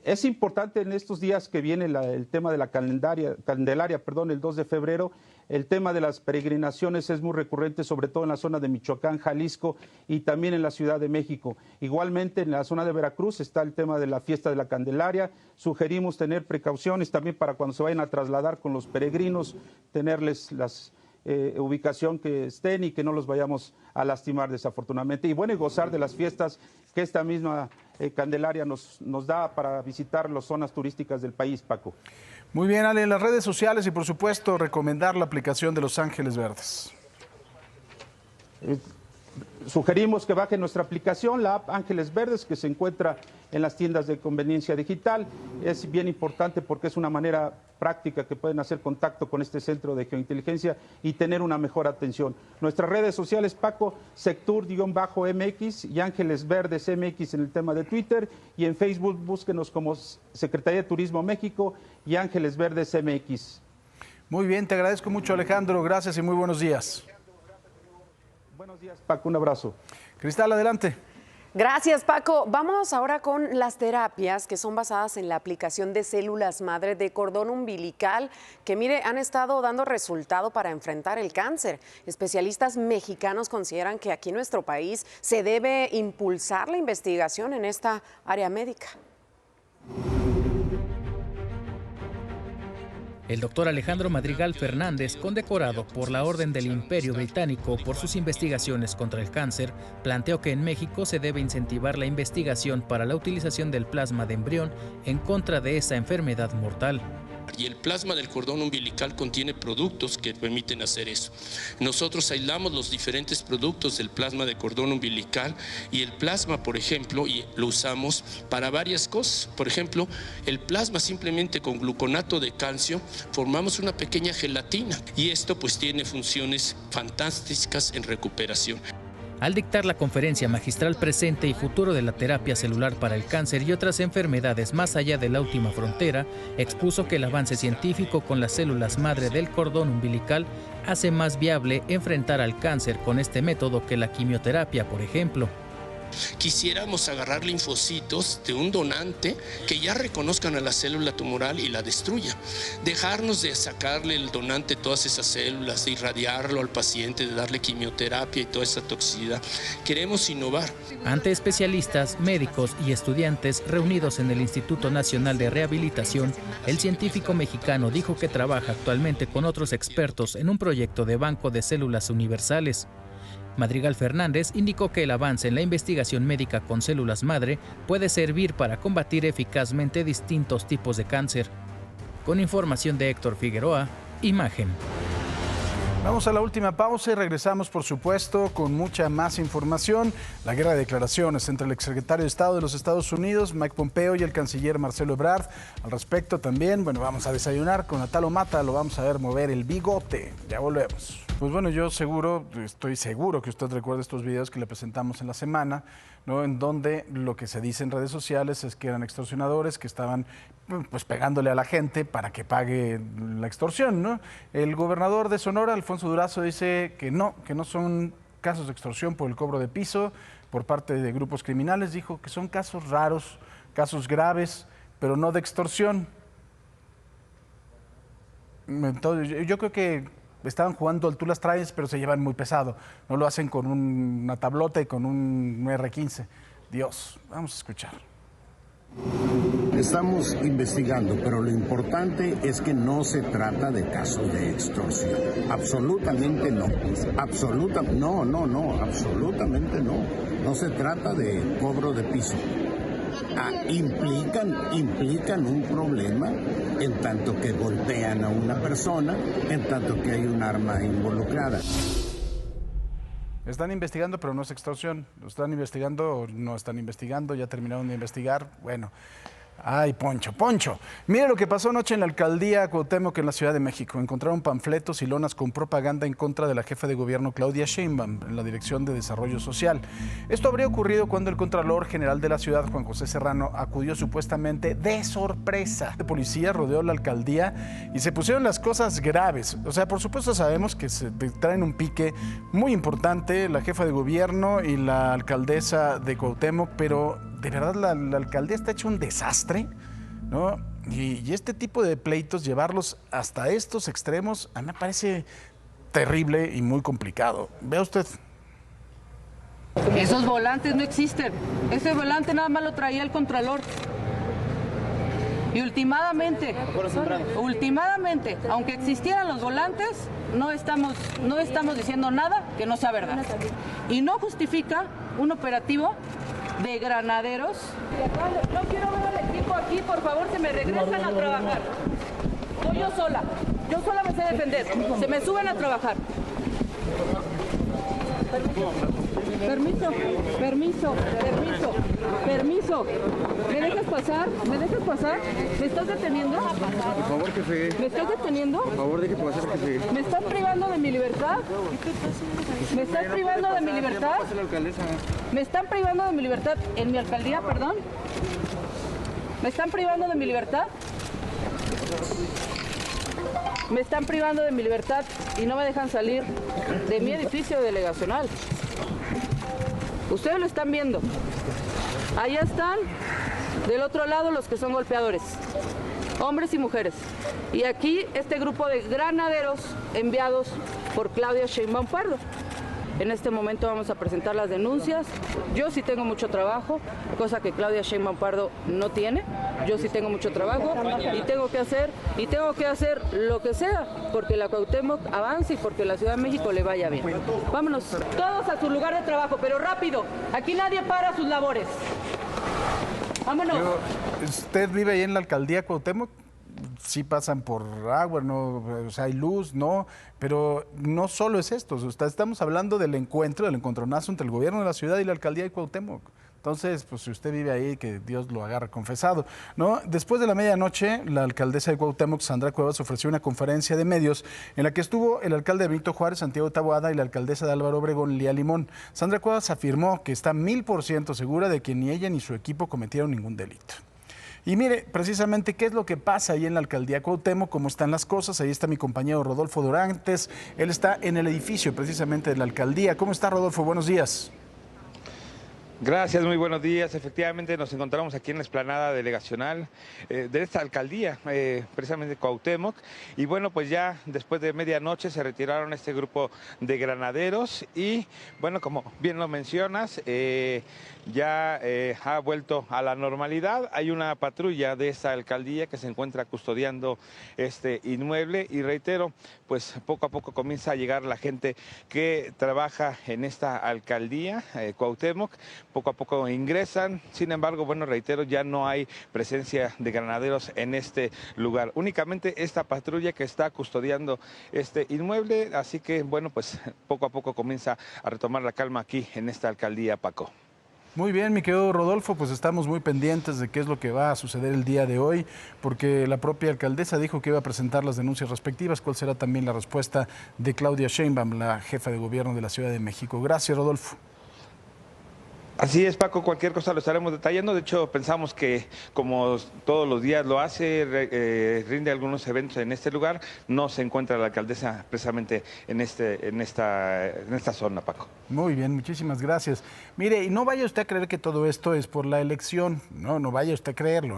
Es importante en estos días que viene el tema de la Candelaria, el 2 de febrero. El tema de las peregrinaciones es muy recurrente, sobre todo en la zona de Michoacán, Jalisco y también en la Ciudad de México. Igualmente en la zona de Veracruz está el tema de la fiesta de la Candelaria. Sugerimos tener precauciones también para cuando se vayan a trasladar con los peregrinos, tenerles las ubicación que estén y que no los vayamos a lastimar desafortunadamente. Y bueno, y gozar de las fiestas que esta misma Candelaria nos da para visitar las zonas turísticas del país, Paco. Muy bien, Ale, en las redes sociales y por supuesto recomendar la aplicación de Los Ángeles Verdes. Sugerimos que bajen nuestra aplicación, la app Ángeles Verdes, que se encuentra en las tiendas de conveniencia digital. Es bien importante porque es una manera práctica que pueden hacer contacto con este centro de geointeligencia y tener una mejor atención. Nuestras redes sociales, Paco, Sectur-MX y Ángeles Verdes MX en el tema de Twitter, y en Facebook búsquenos como Secretaría de Turismo México y Ángeles Verdes MX. Muy bien, te agradezco mucho, Alejandro. Gracias y muy buenos días. Buenos días, Paco. Un abrazo. Cristal, adelante. Gracias, Paco. Vamos ahora con las terapias que son basadas en la aplicación de células madre de cordón umbilical, que mire, han estado dando resultado para enfrentar el cáncer. Especialistas mexicanos consideran que aquí en nuestro país se debe impulsar la investigación en esta área médica. El doctor Alejandro Madrigal Fernández, condecorado por la Orden del Imperio Británico por sus investigaciones contra el cáncer, planteó que en México se debe incentivar la investigación para la utilización del plasma de embrión en contra de esa enfermedad mortal. Y el plasma del cordón umbilical contiene productos que permiten hacer eso. Nosotros aislamos los diferentes productos del plasma de cordón umbilical, y el plasma, por ejemplo, y lo usamos para varias cosas. Por ejemplo, el plasma simplemente con gluconato de calcio formamos una pequeña gelatina, y esto pues tiene funciones fantásticas en recuperación. Al dictar la conferencia magistral Presente y Futuro de la Terapia Celular para el Cáncer y otras enfermedades más allá de la última frontera, expuso que el avance científico con las células madre del cordón umbilical hace más viable enfrentar al cáncer con este método que la quimioterapia, por ejemplo. Quisiéramos agarrar linfocitos de un donante que ya reconozcan a la célula tumoral y la destruya. Dejarnos de sacarle el donante todas esas células, de irradiarlo al paciente, de darle quimioterapia y toda esa toxicidad. Queremos innovar. Ante especialistas, médicos y estudiantes reunidos en el Instituto Nacional de Rehabilitación, el científico mexicano dijo que trabaja actualmente con otros expertos en un proyecto de banco de células universales. Madrigal Fernández indicó que el avance en la investigación médica con células madre puede servir para combatir eficazmente distintos tipos de cáncer. Con información de Héctor Figueroa, Imagen. Vamos a la última pausa y regresamos, por supuesto, con mucha más información. La guerra de declaraciones entre el exsecretario de Estado de los Estados Unidos, Mike Pompeo, y el canciller Marcelo Ebrard. Al respecto también, vamos a desayunar con Atalo Mata, lo vamos a ver mover el bigote. Ya volvemos. Pues bueno, estoy seguro que usted recuerda estos videos que le presentamos en la semana, ¿no? En donde lo que se dice en redes sociales es que eran extorsionadores que estaban pues pegándole a la gente para que pague la extorsión, ¿no? El gobernador de Sonora, Alfonso Durazo, dice que no son casos de extorsión por el cobro de piso por parte de grupos criminales. Dijo que son casos raros, casos graves, pero no de extorsión. Entonces, yo creo que estaban jugando al tú las traes, pero se llevan muy pesado. No lo hacen con una tablota y con un R15. Dios, vamos a escuchar. Estamos investigando, pero lo importante es que no se trata de casos de extorsión. Absolutamente no. Absolutamente no. No se trata de cobro de piso. Implican un problema en tanto que golpean a una persona, en tanto que hay un arma involucrada. Están investigando, pero no es extorsión. Están investigando o no están investigando, ya terminaron de investigar. Bueno, Ay, Poncho. Mire lo que pasó anoche en la alcaldía Cuauhtémoc en la Ciudad de México. Encontraron panfletos y lonas con propaganda en contra de la jefa de gobierno Claudia Sheinbaum en la Dirección de Desarrollo Social. Esto habría ocurrido cuando el Contralor General de la ciudad, Juan José Serrano, acudió supuestamente de sorpresa. La policía rodeó la alcaldía y se pusieron las cosas graves. O sea, por supuesto sabemos que se traen un pique muy importante la jefa de gobierno y la alcaldesa de Cuauhtémoc, pero de verdad la alcaldía está hecho un desastre, ¿no? Y este tipo de pleitos, llevarlos hasta estos extremos, a mí me parece terrible y muy complicado. Vea usted. Esos volantes no existen. Ese volante nada más lo traía el Contralor. Y últimamente, aunque existieran los volantes, no estamos diciendo nada que no sea verdad. Y no justifica un operativo de granaderos. No quiero ver al equipo aquí, por favor, se me regresan a trabajar. Soy yo sola me sé defender, se me suben a trabajar. Permiso. ¿Me dejas pasar? ¿Me estás deteniendo? Por favor, jefe. ¿Me estás deteniendo? Por favor, déjeme pasar, jefe. ¿Me estás privando de mi libertad? ¿Me están privando de mi libertad? ¿Me están privando de mi libertad en mi alcaldía, perdón? ¿Me están privando de mi libertad? Me están privando de mi libertad y no me dejan salir de mi edificio delegacional. Ustedes lo están viendo. Allá están, del otro lado, los que son golpeadores, hombres y mujeres. Y aquí este grupo de granaderos enviados por Claudia Sheinbaum Pardo. En este momento vamos a presentar las denuncias. Yo sí tengo mucho trabajo, cosa que Claudia Sheinbaum Pardo no tiene. Yo sí tengo mucho trabajo y tengo que hacer lo que sea porque la Cuauhtémoc avance y porque la Ciudad de México le vaya bien. Vámonos todos a su lugar de trabajo, pero rápido. Aquí nadie para sus labores. Vámonos. ¿Usted vive ahí en la alcaldía Cuauhtémoc? Sí pasan por agua, no, o sea, hay luz, no, pero no solo es esto, o sea, estamos hablando del encontronazo entre el gobierno de la ciudad y la alcaldía de Cuauhtémoc. Entonces, pues si usted vive ahí, que Dios lo agarre confesado, ¿no? Después de la medianoche, la alcaldesa de Cuauhtémoc, Sandra Cuevas, ofreció una conferencia de medios en la que estuvo el alcalde de Benito Juárez, Santiago Taboada, y la alcaldesa de Álvaro Obregón, Lía Limón. Sandra Cuevas afirmó que está 1000% segura de que ni ella ni su equipo cometieron ningún delito. Y mire, precisamente, ¿qué es lo que pasa ahí en la alcaldía Cuauhtémoc? ¿Cómo están las cosas? Ahí está mi compañero Rodolfo Dorantes. Él está en el edificio precisamente de la alcaldía. ¿Cómo está, Rodolfo? Buenos días. Gracias, muy buenos días. Efectivamente nos encontramos aquí en la explanada delegacional de esta alcaldía, precisamente Cuauhtémoc. Y bueno, pues ya después de medianoche se retiraron este grupo de granaderos y bueno, como bien lo mencionas, ya ha vuelto a la normalidad. Hay una patrulla de esta alcaldía que se encuentra custodiando este inmueble y reitero, pues poco a poco comienza a llegar la gente que trabaja en esta alcaldía, Cuauhtémoc. Poco a poco ingresan, sin embargo, bueno, reitero, ya no hay presencia de granaderos en este lugar. Únicamente esta patrulla que está custodiando este inmueble, así que, bueno, pues poco a poco comienza a retomar la calma aquí en esta alcaldía, Paco. Muy bien, mi querido Rodolfo, pues estamos muy pendientes de qué es lo que va a suceder el día de hoy, porque la propia alcaldesa dijo que iba a presentar las denuncias respectivas. ¿Cuál será también la respuesta de Claudia Sheinbaum, la jefa de gobierno de la Ciudad de México? Gracias, Rodolfo. Así es, Paco, cualquier cosa lo estaremos detallando. De hecho, pensamos que, como todos los días lo hace, rinde algunos eventos en este lugar. No se encuentra la alcaldesa precisamente en esta zona, Paco. Muy bien, muchísimas gracias. Mire, y no vaya usted a creer que todo esto es por la elección. No vaya usted a creerlo,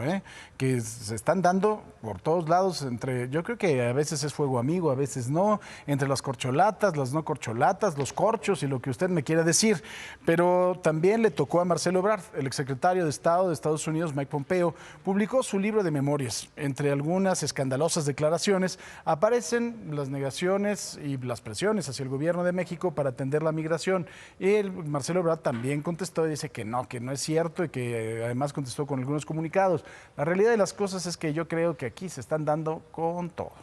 que se están dando por todos lados yo creo que a veces es fuego amigo, a veces no, entre las corcholatas, las no corcholatas, los corchos y lo que usted me quiera decir. Pero también le tocó a Marcelo Ebrard, el exsecretario de Estado de Estados Unidos, Mike Pompeo, publicó su libro de memorias. Entre algunas escandalosas declaraciones aparecen las negaciones y las presiones hacia el gobierno de México para atender la migración. Y Marcelo Ebrard también contestó y dice que no es cierto y que además contestó con algunos comunicados. La realidad de las cosas es que yo creo que aquí se están dando con todo.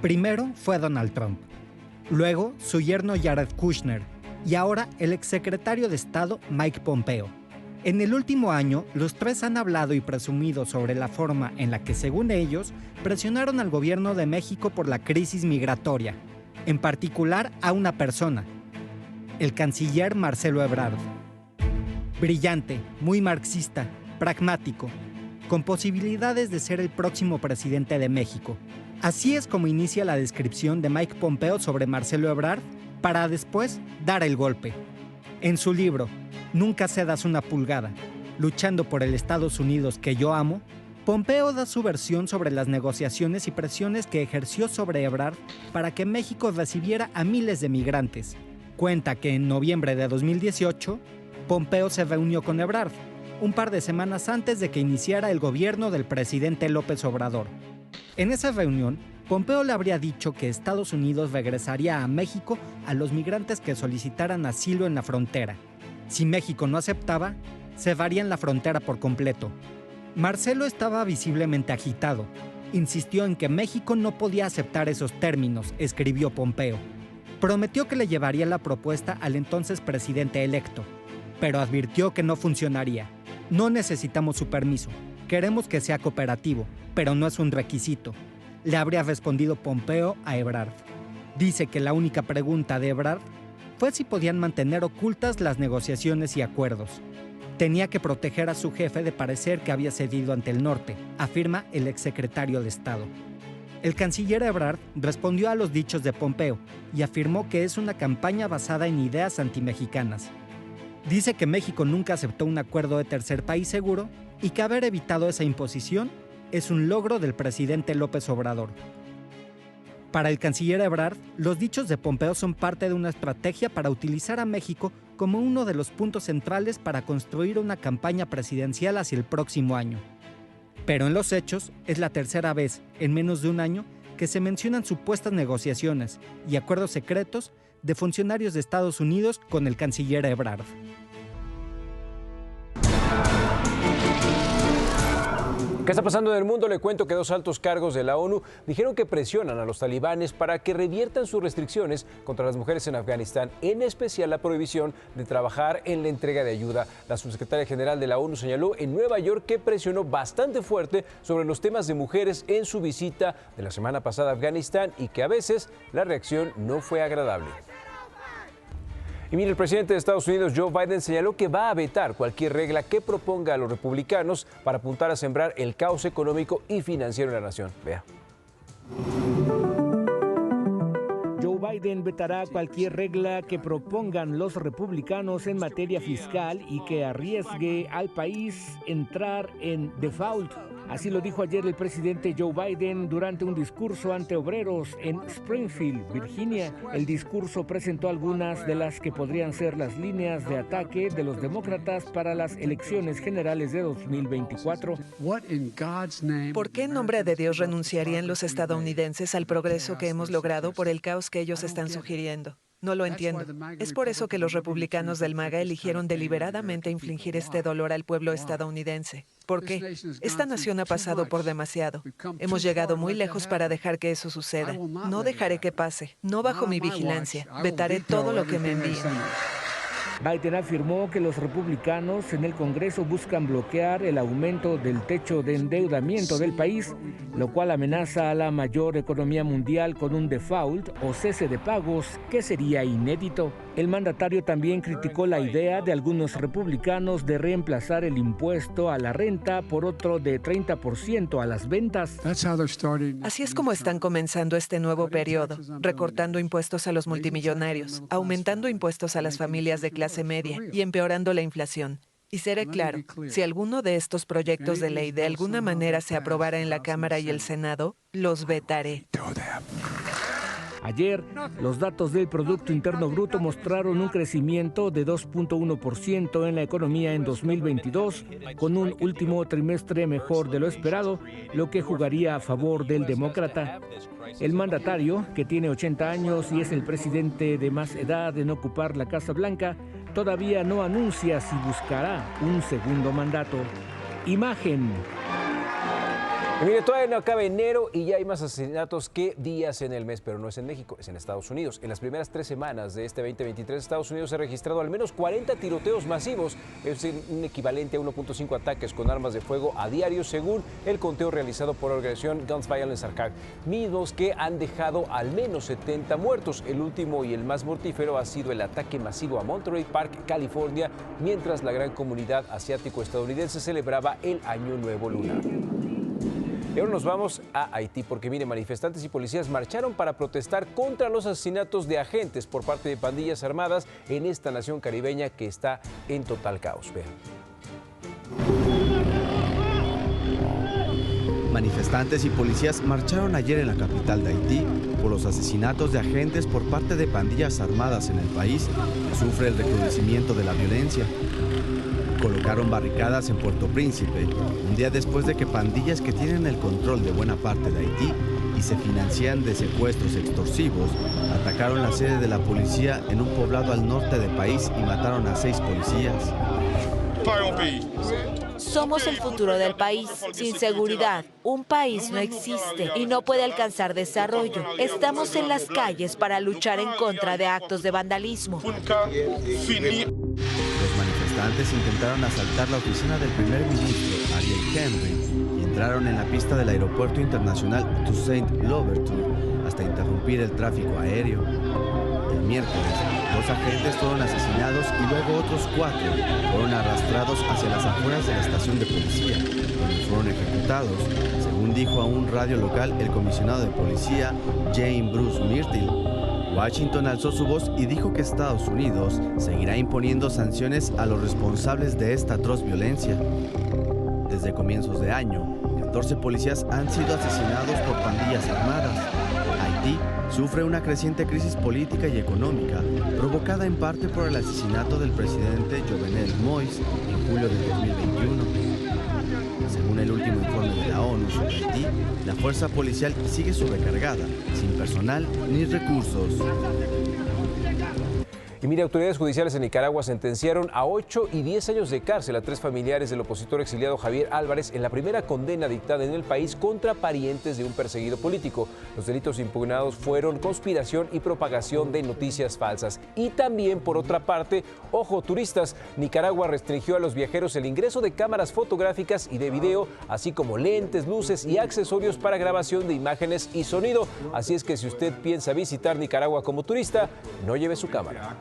Primero fue Donald Trump, luego su yerno Jared Kushner y ahora el exsecretario de Estado Mike Pompeo. En el último año, los tres han hablado y presumido sobre la forma en la que, según ellos, presionaron al gobierno de México por la crisis migratoria, en particular a una persona, el canciller Marcelo Ebrard. Brillante, muy marxista, pragmático, con posibilidades de ser el próximo presidente de México. Así es como inicia la descripción de Mike Pompeo sobre Marcelo Ebrard, para después dar el golpe. En su libro, Nunca cedas una pulgada, luchando por el Estados Unidos que yo amo, Pompeo da su versión sobre las negociaciones y presiones que ejerció sobre Ebrard para que México recibiera a miles de migrantes. Cuenta que en noviembre de 2018, Pompeo se reunió con Ebrard, un par de semanas antes de que iniciara el gobierno del presidente López Obrador. En esa reunión, Pompeo le habría dicho que Estados Unidos regresaría a México a los migrantes que solicitaran asilo en la frontera. Si México no aceptaba, cerrarían la frontera por completo. Marcelo estaba visiblemente agitado. Insistió en que México no podía aceptar esos términos, escribió Pompeo. Prometió que le llevaría la propuesta al entonces presidente electo, pero advirtió que no funcionaría. No necesitamos su permiso. Queremos que sea cooperativo, pero no es un requisito, le habría respondido Pompeo a Ebrard. Dice que la única pregunta de Ebrard fue si podían mantener ocultas las negociaciones y acuerdos. Tenía que proteger a su jefe de parecer que había cedido ante el norte, afirma el exsecretario de Estado. El canciller Ebrard respondió a los dichos de Pompeo y afirmó que es una campaña basada en ideas antimexicanas. Dice que México nunca aceptó un acuerdo de tercer país seguro y que haber evitado esa imposición es un logro del presidente López Obrador. Para el canciller Ebrard, los dichos de Pompeo son parte de una estrategia para utilizar a México como uno de los puntos centrales para construir una campaña presidencial hacia el próximo año. Pero en los hechos, es la tercera vez en menos de un año que se mencionan supuestas negociaciones y acuerdos secretos de funcionarios de Estados Unidos con el canciller Ebrard. ¿Qué está pasando en el mundo? Le cuento que dos altos cargos de la ONU dijeron que presionan a los talibanes para que reviertan sus restricciones contra las mujeres en Afganistán, en especial la prohibición de trabajar en la entrega de ayuda. La subsecretaria general de la ONU señaló en Nueva York que presionó bastante fuerte sobre los temas de mujeres en su visita de la semana pasada a Afganistán y que a veces la reacción no fue agradable. Y mire, el presidente de Estados Unidos, Joe Biden, señaló que va a vetar cualquier regla que proponga a los republicanos para apuntar a sembrar el caos económico y financiero en la nación. Vea. Joe Biden vetará cualquier regla que propongan los republicanos en materia fiscal y que arriesgue al país entrar en default. Así lo dijo ayer el presidente Joe Biden durante un discurso ante obreros en Springfield, Virginia. El discurso presentó algunas de las que podrían ser las líneas de ataque de los demócratas para las elecciones generales de 2024. ¿Por qué en nombre de Dios renunciarían los estadounidenses al progreso que hemos logrado por el caos que ellos están sugiriendo? No lo entiendo. Es por eso que los republicanos del MAGA eligieron deliberadamente infligir este dolor al pueblo estadounidense. ¿Por qué? Esta nación ha pasado por demasiado. Hemos llegado muy lejos para dejar que eso suceda. No dejaré que pase. No bajo mi vigilancia. Vetaré todo lo que me envíen. Biden afirmó que los republicanos en el Congreso buscan bloquear el aumento del techo de endeudamiento del país, lo cual amenaza a la mayor economía mundial con un default o cese de pagos que sería inédito. El mandatario también criticó la idea de algunos republicanos de reemplazar el impuesto a la renta por otro de 30% a las ventas. Así es como están comenzando este nuevo periodo, recortando impuestos a los multimillonarios, aumentando impuestos a las familias de clase media y empeorando la inflación. Y seré claro, si alguno de estos proyectos de ley de alguna manera se aprobara en la Cámara y el Senado, los vetaré. Ayer, los datos del Producto Interno Bruto mostraron un crecimiento de 2.1% en la economía en 2022, con un último trimestre mejor de lo esperado, lo que jugaría a favor del demócrata. El mandatario, que tiene 80 años y es el presidente de más edad en ocupar la Casa Blanca, todavía no anuncia si buscará un segundo mandato. Imagen. Y mire, todavía no acaba enero y ya hay más asesinatos que días en el mes, pero no es en México, es en Estados Unidos. En las primeras 3 semanas de este 2023, Estados Unidos ha registrado al menos 40 tiroteos masivos, es un equivalente a 1.5 ataques con armas de fuego a diario, según el conteo realizado por la organización Guns Violence Archive, mismos que han dejado al menos 70 muertos. El último y el más mortífero ha sido el ataque masivo a Monterey Park, California, mientras la gran comunidad asiático-estadounidense celebraba el Año Nuevo Lunar. Y ahora nos vamos a Haití porque, mire, manifestantes y policías marcharon para protestar contra los asesinatos de agentes por parte de pandillas armadas en esta nación caribeña que está en total caos. Vean. Manifestantes y policías marcharon ayer en la capital de Haití por los asesinatos de agentes por parte de pandillas armadas en el país que sufre el recrudecimiento de la violencia. Colocaron barricadas en Puerto Príncipe, un día después de que pandillas que tienen el control de buena parte de Haití y se financian de secuestros extorsivos, atacaron la sede de la policía en un poblado al norte del país y mataron a 6 policías. Somos el futuro del país. Sin seguridad, un país no existe y no puede alcanzar desarrollo. Estamos en las calles para luchar en contra de actos de vandalismo. Los manifestantes intentaron asaltar la oficina del primer ministro, Ariel Henry, y entraron en la pista del aeropuerto internacional Toussaint Louverture hasta interrumpir el tráfico aéreo. El miércoles, 2 agentes fueron asesinados y luego otros 4 fueron arrastrados hacia las afueras de la estación de policía, donde fueron ejecutados, según dijo a un radio local el comisionado de policía, James Bruce Myrtle. Washington alzó su voz y dijo que Estados Unidos seguirá imponiendo sanciones a los responsables de esta atroz violencia. Desde comienzos de año, 14 policías han sido asesinados por pandillas armadas. Haití sufre una creciente crisis política y económica, provocada en parte por el asesinato del presidente Jovenel Moïse en julio de 2021. Según el último informe de la ONU sobre Haití, la fuerza policial sigue sobrecargada, sin personal ni recursos. Y mire, autoridades judiciales en Nicaragua sentenciaron a 8 y 10 años de cárcel a 3 familiares del opositor exiliado Javier Álvarez en la primera condena dictada en el país contra parientes de un perseguido político. Los delitos impugnados fueron conspiración y propagación de noticias falsas. Y también, por otra parte, ojo, turistas, Nicaragua restringió a los viajeros el ingreso de cámaras fotográficas y de video, así como lentes, luces y accesorios para grabación de imágenes y sonido. Así es que si usted piensa visitar Nicaragua como turista, no lleve su cámara.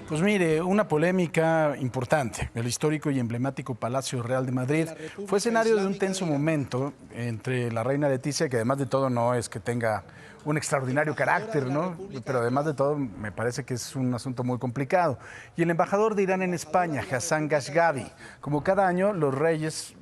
Pues mire, una polémica importante. El histórico y emblemático Palacio Real de Madrid fue escenario de un tenso momento entre la reina Leticia, que además de todo no es que tenga un extraordinario carácter, ¿no? Pero además de todo me parece que es un asunto muy complicado. Y el embajador de Irán en España, Hassan Ghashgabi. Como cada año, los reyes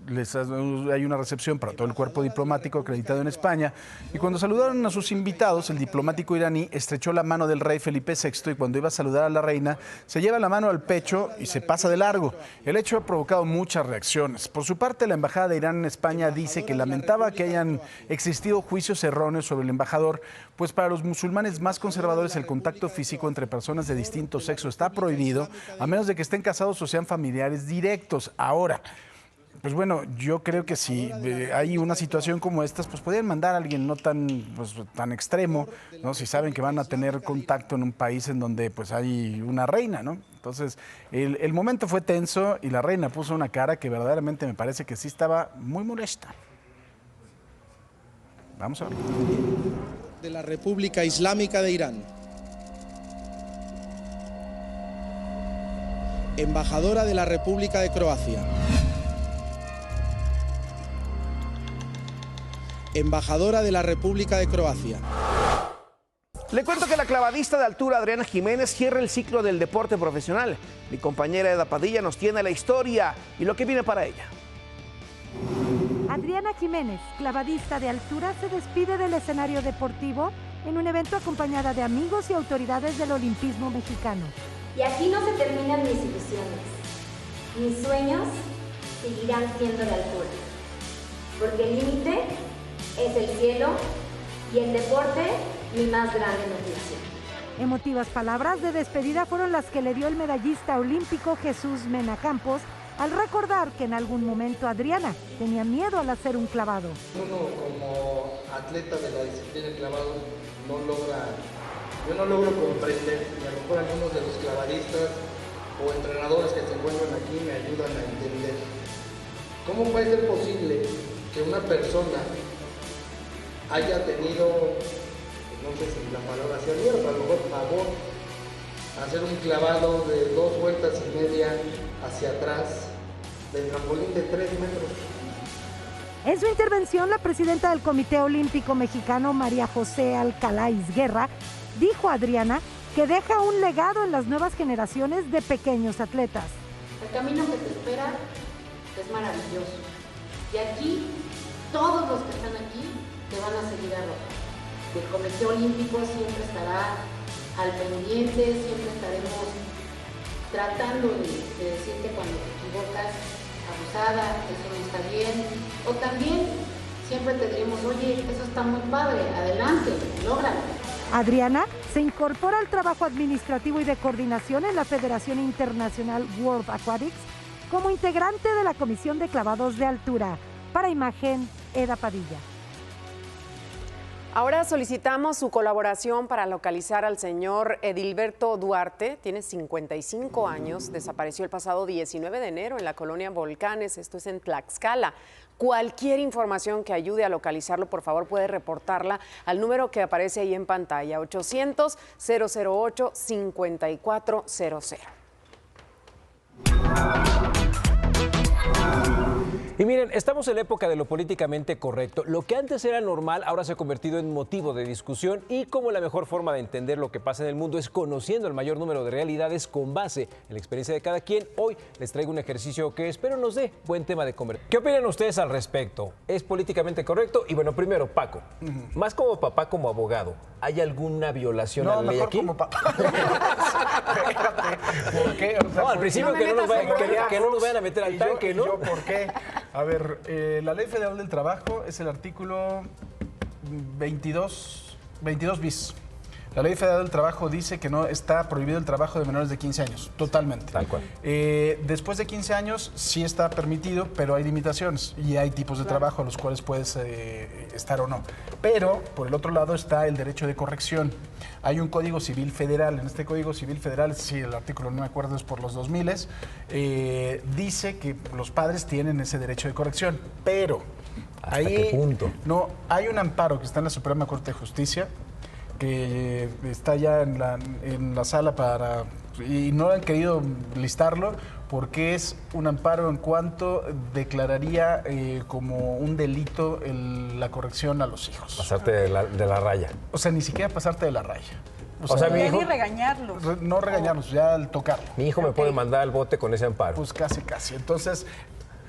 hay una recepción para todo el cuerpo diplomático acreditado en España, y cuando saludaron a sus invitados, el diplomático iraní estrechó la mano del rey Felipe VI y cuando iba a saludar a la reina, se lleva la mano al pecho y se pasa de largo. El hecho ha provocado muchas reacciones. Por su parte, la embajada de Irán en España dice que lamentaba que hayan existido juicios erróneos sobre el embajador, pues para los musulmanes más conservadores el contacto físico entre personas de distinto sexo está prohibido, a menos de que estén casados o sean familiares directos. Ahora, pues bueno, yo creo que si hay una situación como esta, pues podrían mandar a alguien no tan extremo, ¿no? Si saben que van a tener contacto en un país en donde pues hay una reina, ¿no? Entonces, el momento fue tenso y la reina puso una cara que verdaderamente me parece que sí estaba muy molesta. Vamos a ver. De la República Islámica de Irán. Embajadora de la República de Croacia. Embajadora de la República de Croacia. Le cuento que la clavadista de altura Adriana Jiménez cierra el ciclo del deporte profesional. Mi compañera Eda Padilla nos tiene la historia y lo que viene para ella. Adriana Jiménez, clavadista de altura, se despide del escenario deportivo en un evento acompañada de amigos y autoridades del olimpismo mexicano. Y aquí no se terminan mis ilusiones. Mis sueños seguirán siendo de altura. Porque el límite es el cielo y el deporte mi más grande motivación. Emotivas palabras de despedida fueron las que le dio el medallista olímpico Jesús Mena Campos al recordar que en algún momento Adriana tenía miedo al hacer un clavado. Uno como atleta de la disciplina de clavado yo no logro comprender, y a lo mejor algunos de los clavadistas o entrenadores que se encuentran aquí me ayudan a entender. ¿Cómo puede ser posible que una persona haya tenido, no sé si la palabra sea miedo, pero a lo mejor pavor, hacer un clavado de 2 vueltas y media hacia atrás del trampolín de 3 metros? En su intervención, la presidenta del Comité Olímpico Mexicano, María José Alcalá Izguerra, dijo a Adriana que deja un legado en las nuevas generaciones de pequeños atletas. El camino que te espera es maravilloso. Y aquí, todos los que están aquí te van a seguir arropando. El Comité Olímpico siempre estará al pendiente, siempre estaremos tratando de decirte cuando te equivocas, abusada, eso no está bien. O también siempre te diremos, oye, eso está muy padre, adelante, lógralo. Adriana se incorpora al trabajo administrativo y de coordinación en la Federación Internacional World Aquatics como integrante de la Comisión de Clavados de Altura. Para Imagen, Eda Padilla. Ahora solicitamos su colaboración para localizar al señor Edilberto Duarte. Tiene 55 años, desapareció el pasado 19 de enero en la colonia Volcanes, esto es en Tlaxcala. Cualquier información que ayude a localizarlo, por favor, puede reportarla al número que aparece ahí en pantalla, 800-008-5400. Y miren, estamos en la época de lo políticamente correcto. Lo que antes era normal ahora se ha convertido en motivo de discusión y como la mejor forma de entender lo que pasa en el mundo es conociendo el mayor número de realidades con base en la experiencia de cada quien. Hoy les traigo un ejercicio que espero nos dé buen tema de conversación. ¿Qué opinan ustedes al respecto? ¿Es políticamente correcto? Y bueno, primero, Paco, más como papá, como abogado, ¿hay alguna violación a la ley aquí? Como papá. ¿Por qué? O sea, no, al principio no que no nos vayan a meter al tanque, ¿no? ¿Yo por qué? A ver, la Ley Federal del Trabajo es el artículo 22 bis. La Ley Federal del Trabajo dice que no está prohibido el trabajo de menores de 15 años, totalmente. Tal cual. Después de 15 años sí está permitido, pero hay limitaciones y hay tipos de trabajo a los cuales puedes estar o no. Pero, por el otro lado, está el derecho de corrección. Hay un Código Civil Federal. En este Código Civil Federal, sí, el artículo no me acuerdo, es por los 2000, dice que los padres tienen ese derecho de corrección, pero ¿hasta qué punto? No, hay un amparo que está en la Suprema Corte de Justicia que está ya en la sala y no han querido listarlo porque es un amparo en cuanto declararía como un delito la corrección a los hijos. Pasarte de la raya. O sea, ni siquiera pasarte de la raya. O sea, mi hijo, ni regañarlos. No regañarlos, ya al tocarlo. Mi hijo me puede mandar al bote con ese amparo. Pues casi. Entonces,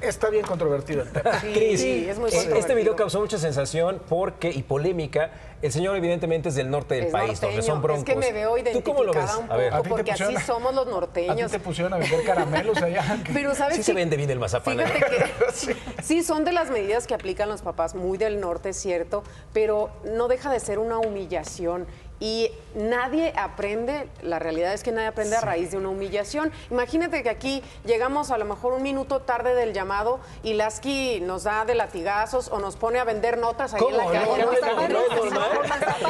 está bien controvertido el tema. Cris, sí, es muy controvertido. Este video causó mucha sensación y polémica. El señor evidentemente es del norte del país, donde son broncos. Es que me veo identificada un poco, porque así somos los norteños. ¿A ti te pusieron a vender caramelos allá? Pero ¿sabes sí se vende bien el mazapán. Fíjate que sí son de las medidas que aplican los papás, muy del norte, es cierto, pero no deja de ser una humillación. Y nadie aprende, la realidad es que nadie aprende a raíz de una humillación. Imagínate que aquí llegamos a lo mejor un minuto tarde del llamado y Lasky nos da de latigazos o nos pone a vender notas ahí en la calle.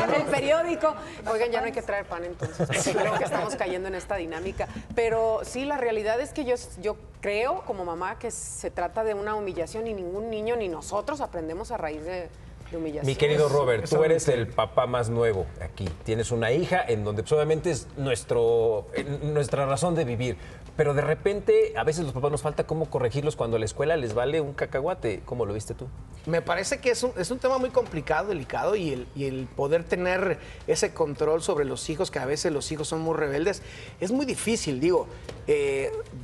En el periódico. Oigan, ya no hay que traer pan entonces, porque creo que estamos cayendo en esta dinámica. Pero sí, la realidad es que yo creo como mamá que se trata de una humillación y ningún niño ni nosotros aprendemos a raíz de humillación. Mi querido Robert, tú eres el papá más nuevo aquí. Tienes una hija en donde obviamente es nuestra razón de vivir. Pero de repente, a veces los papás nos falta cómo corregirlos cuando a la escuela les vale un cacahuate. ¿Cómo lo viste tú? Me parece que es un tema muy complicado, delicado, y el poder tener ese control sobre los hijos, que a veces los hijos son muy rebeldes, es muy difícil. Digo,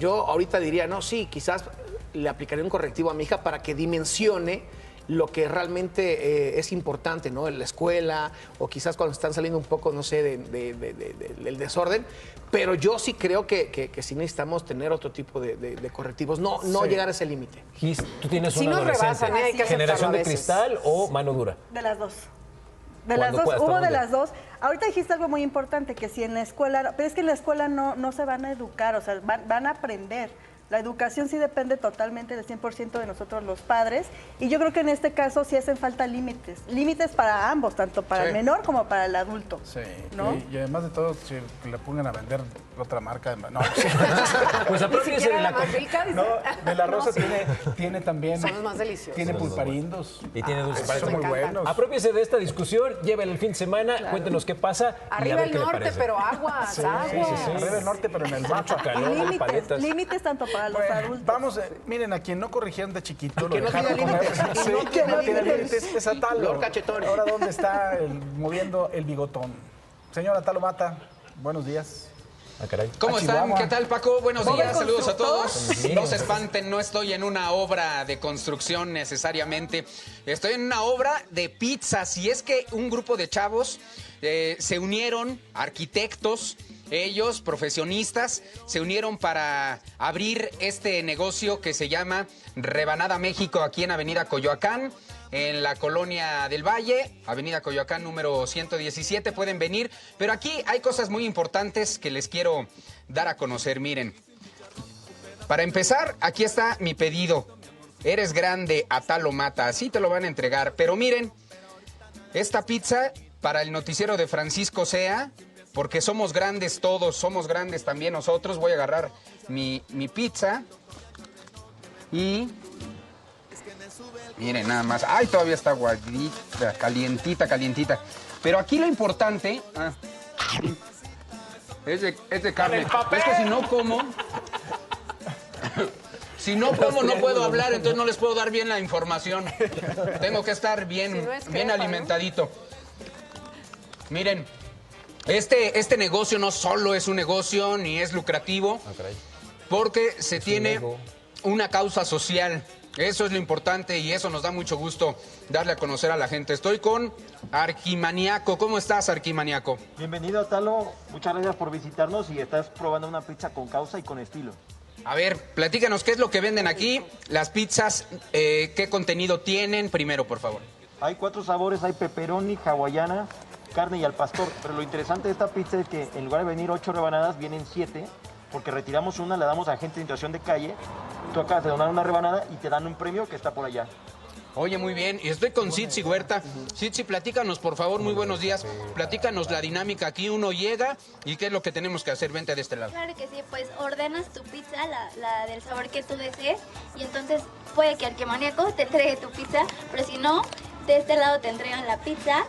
yo ahorita diría, no, sí, quizás le aplicaré un correctivo a mi hija para que dimensione lo que realmente es importante, ¿no? En la escuela o quizás cuando están saliendo un poco, no sé, del desorden. Pero yo sí creo que sí necesitamos tener otro tipo de correctivos, no llegar a ese límite. Gis, tú tienes sí una adolescente. Rebasan, hay que ¿Generación de cristal o mano dura? De las dos. De las dos, hubo de las dos. Ahorita dijiste algo muy importante, que si en la escuela, pero es que en la escuela no se van a educar, o sea, van a aprender. La educación sí depende totalmente del 100% de nosotros los padres y yo creo que en este caso sí hacen falta límites para ambos, tanto para el menor como para el adulto. Sí, ¿no? y además de todo, si le pongan a vender otra marca, no. Pues apropiense de la No, de la rosa tiene también. Son los más deliciosos. Tiene pulparindos. Y tiene dulces. Son muy buenos. Apropiense de esta discusión, llévenle el fin de semana, cuéntenos qué pasa. Arriba el norte, pero aguas, aguas. Sí. Arriba el norte, pero en el mapa. Límites tanto para los adultos. Vamos, miren, a quien no corrigieron de chiquito, lo que no dejaron tiene comer. límites. Sí, Que no tiene límites, es Atalo. Lord Cachetón. Ahora, ¿dónde está moviendo el bigotón? Señor Atalo Mata, buenos días. Ah, caray. ¿Cómo están? ¿Qué tal, Paco? Buenos días, saludos a todos. Bien. No se espanten, no estoy en una obra de construcción necesariamente. Estoy en una obra de pizzas y es que un grupo de chavos se unieron, arquitectos, ellos, profesionistas, se unieron para abrir este negocio que se llama Rebanada México aquí en Avenida Coyoacán, en la Colonia del Valle, Avenida Coyoacán número 117, pueden venir. Pero aquí hay cosas muy importantes que les quiero dar a conocer, miren. Para empezar, aquí está mi pedido. Eres grande, Atalo Mata, así te lo van a entregar. Pero miren, esta pizza para el noticiero de Francisco Sea, porque somos grandes todos, somos grandes también nosotros. Voy a agarrar mi pizza y... miren nada más. Ay, todavía está aguadita, calientita. Pero aquí lo importante es de carne. Es que si no como... Si no como, no puedo hablar, entonces no les puedo dar bien la información. Tengo que estar bien, bien alimentadito. Miren, este negocio no solo es un negocio ni es lucrativo, porque se tiene una causa social. Eso es lo importante y eso nos da mucho gusto darle a conocer a la gente. Estoy con Arquimaniaco. ¿Cómo estás, Arquimaniaco? Bienvenido, Atalo. Muchas gracias por visitarnos y estás probando una pizza con causa y con estilo. A ver, platícanos qué es lo que venden aquí, las pizzas, qué contenido tienen, primero, por favor. Hay 4 sabores, hay pepperoni, hawaiana, carne y al pastor, pero lo interesante de esta pizza es que en lugar de venir 8 rebanadas, vienen 7, porque retiramos una, la damos a gente en situación de calle, tú acabas de donar una rebanada y te dan un premio que está por allá. Oye, muy bien, y estoy con Sitsi Huerta. Sitsi, platícanos, por favor, muy buenos días. Platícanos la dinámica. Aquí uno llega y qué es lo que tenemos que hacer. Vente de este lado. Claro que sí, pues ordenas tu pizza, la del sabor que tú desees, y entonces puede que Arquimaniaco te entregue tu pizza, pero si no, de este lado te entregan la pizza.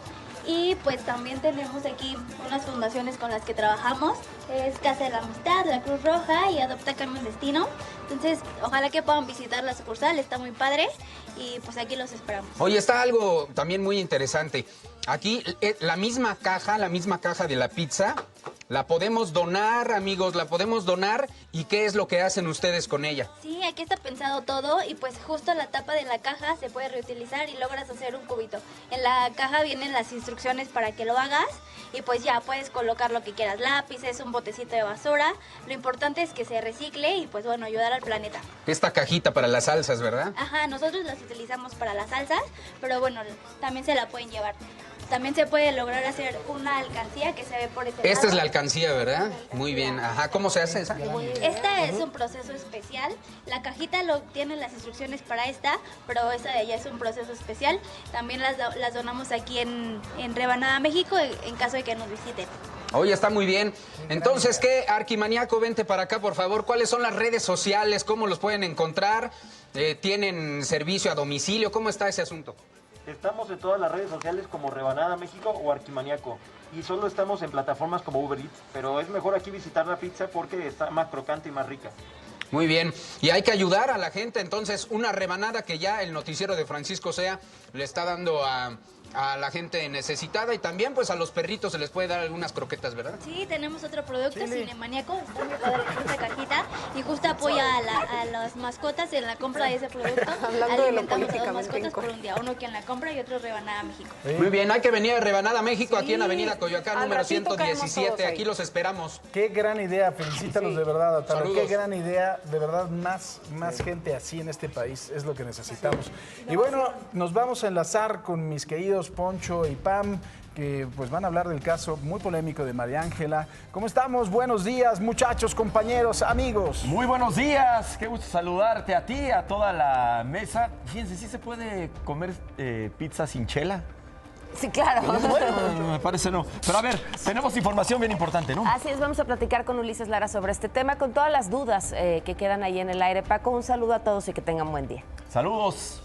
Y pues también tenemos aquí unas fundaciones con las que trabajamos, es Casa de la Amistad, la Cruz Roja y Adopta Carmen Destino. Entonces, ojalá que puedan visitar la sucursal, está muy padre y pues aquí los esperamos. Oye, está algo también muy interesante. Aquí la misma caja de la pizza, la podemos donar, amigos, la podemos donar. ¿Y qué es lo que hacen ustedes con ella? Sí, aquí está pensado todo y pues justo la tapa de la caja se puede reutilizar y logras hacer un cubito. En la caja vienen las instrucciones para que lo hagas y pues ya puedes colocar lo que quieras, lápices, un botecito de basura. Lo importante es que se recicle y pues bueno, ayudar al planeta. Esta cajita para las salsas, ¿verdad? Ajá, nosotros las utilizamos para las salsas, pero bueno, también se la pueden llevar. También se puede lograr hacer una alcancía que se ve por este lado. Esta es la alcancía, ¿verdad? Muy bien. Ajá, ¿cómo se hace esa? Esta es un proceso especial. La cajita tiene las instrucciones para esta, pero esta de allá es un proceso especial. También las donamos aquí en Rebanada México en caso de que nos visiten. Oye, está muy bien. Entonces, ¿qué? Arquimaniaco, vente para acá, por favor. ¿Cuáles son las redes sociales? ¿Cómo los pueden encontrar? ¿Tienen servicio a domicilio? ¿Cómo está ese asunto? Estamos en todas las redes sociales como Rebanada México o Arquimaniaco. Y solo estamos en plataformas como Uber Eats, pero es mejor aquí visitar la pizza porque está más crocante y más rica. Muy bien. Y hay que ayudar a la gente. Entonces, una rebanada que ya el noticiero de Francisco Sea le está dando a la gente necesitada y también pues a los perritos se les puede dar algunas croquetas, ¿verdad? Sí, tenemos otro producto, Cinemaniaco, está muy padre esta cajita y justo apoya a las mascotas en la compra de ese producto. Alimentamos a 2 mascotas por un día, uno quien la compra y otro Rebanada México. Muy bien, hay que venir a Rebanada México, aquí en Avenida Coyoacán, número 117, aquí los esperamos. Qué gran idea, felicítalos de verdad, Atalo. Saludos. Qué gran idea, de verdad, más gente así en este país es lo que necesitamos. Y bueno, nos vamos a enlazar con mis queridos Poncho y Pam. que pues van a hablar del caso muy polémico de María Ángela. ¿Cómo estamos? Buenos días, muchachos, compañeros, amigos. Muy buenos días, qué gusto saludarte a ti, a toda la mesa. Fíjense, ¿sí se puede comer pizza sin chela? Sí, claro. Bueno, me parece no. Pero a ver, tenemos información bien importante, ¿no? Así es, vamos a platicar con Ulises Lara sobre este tema, con todas las dudas que quedan ahí en el aire. Paco, un saludo a todos y que tengan buen día. Saludos.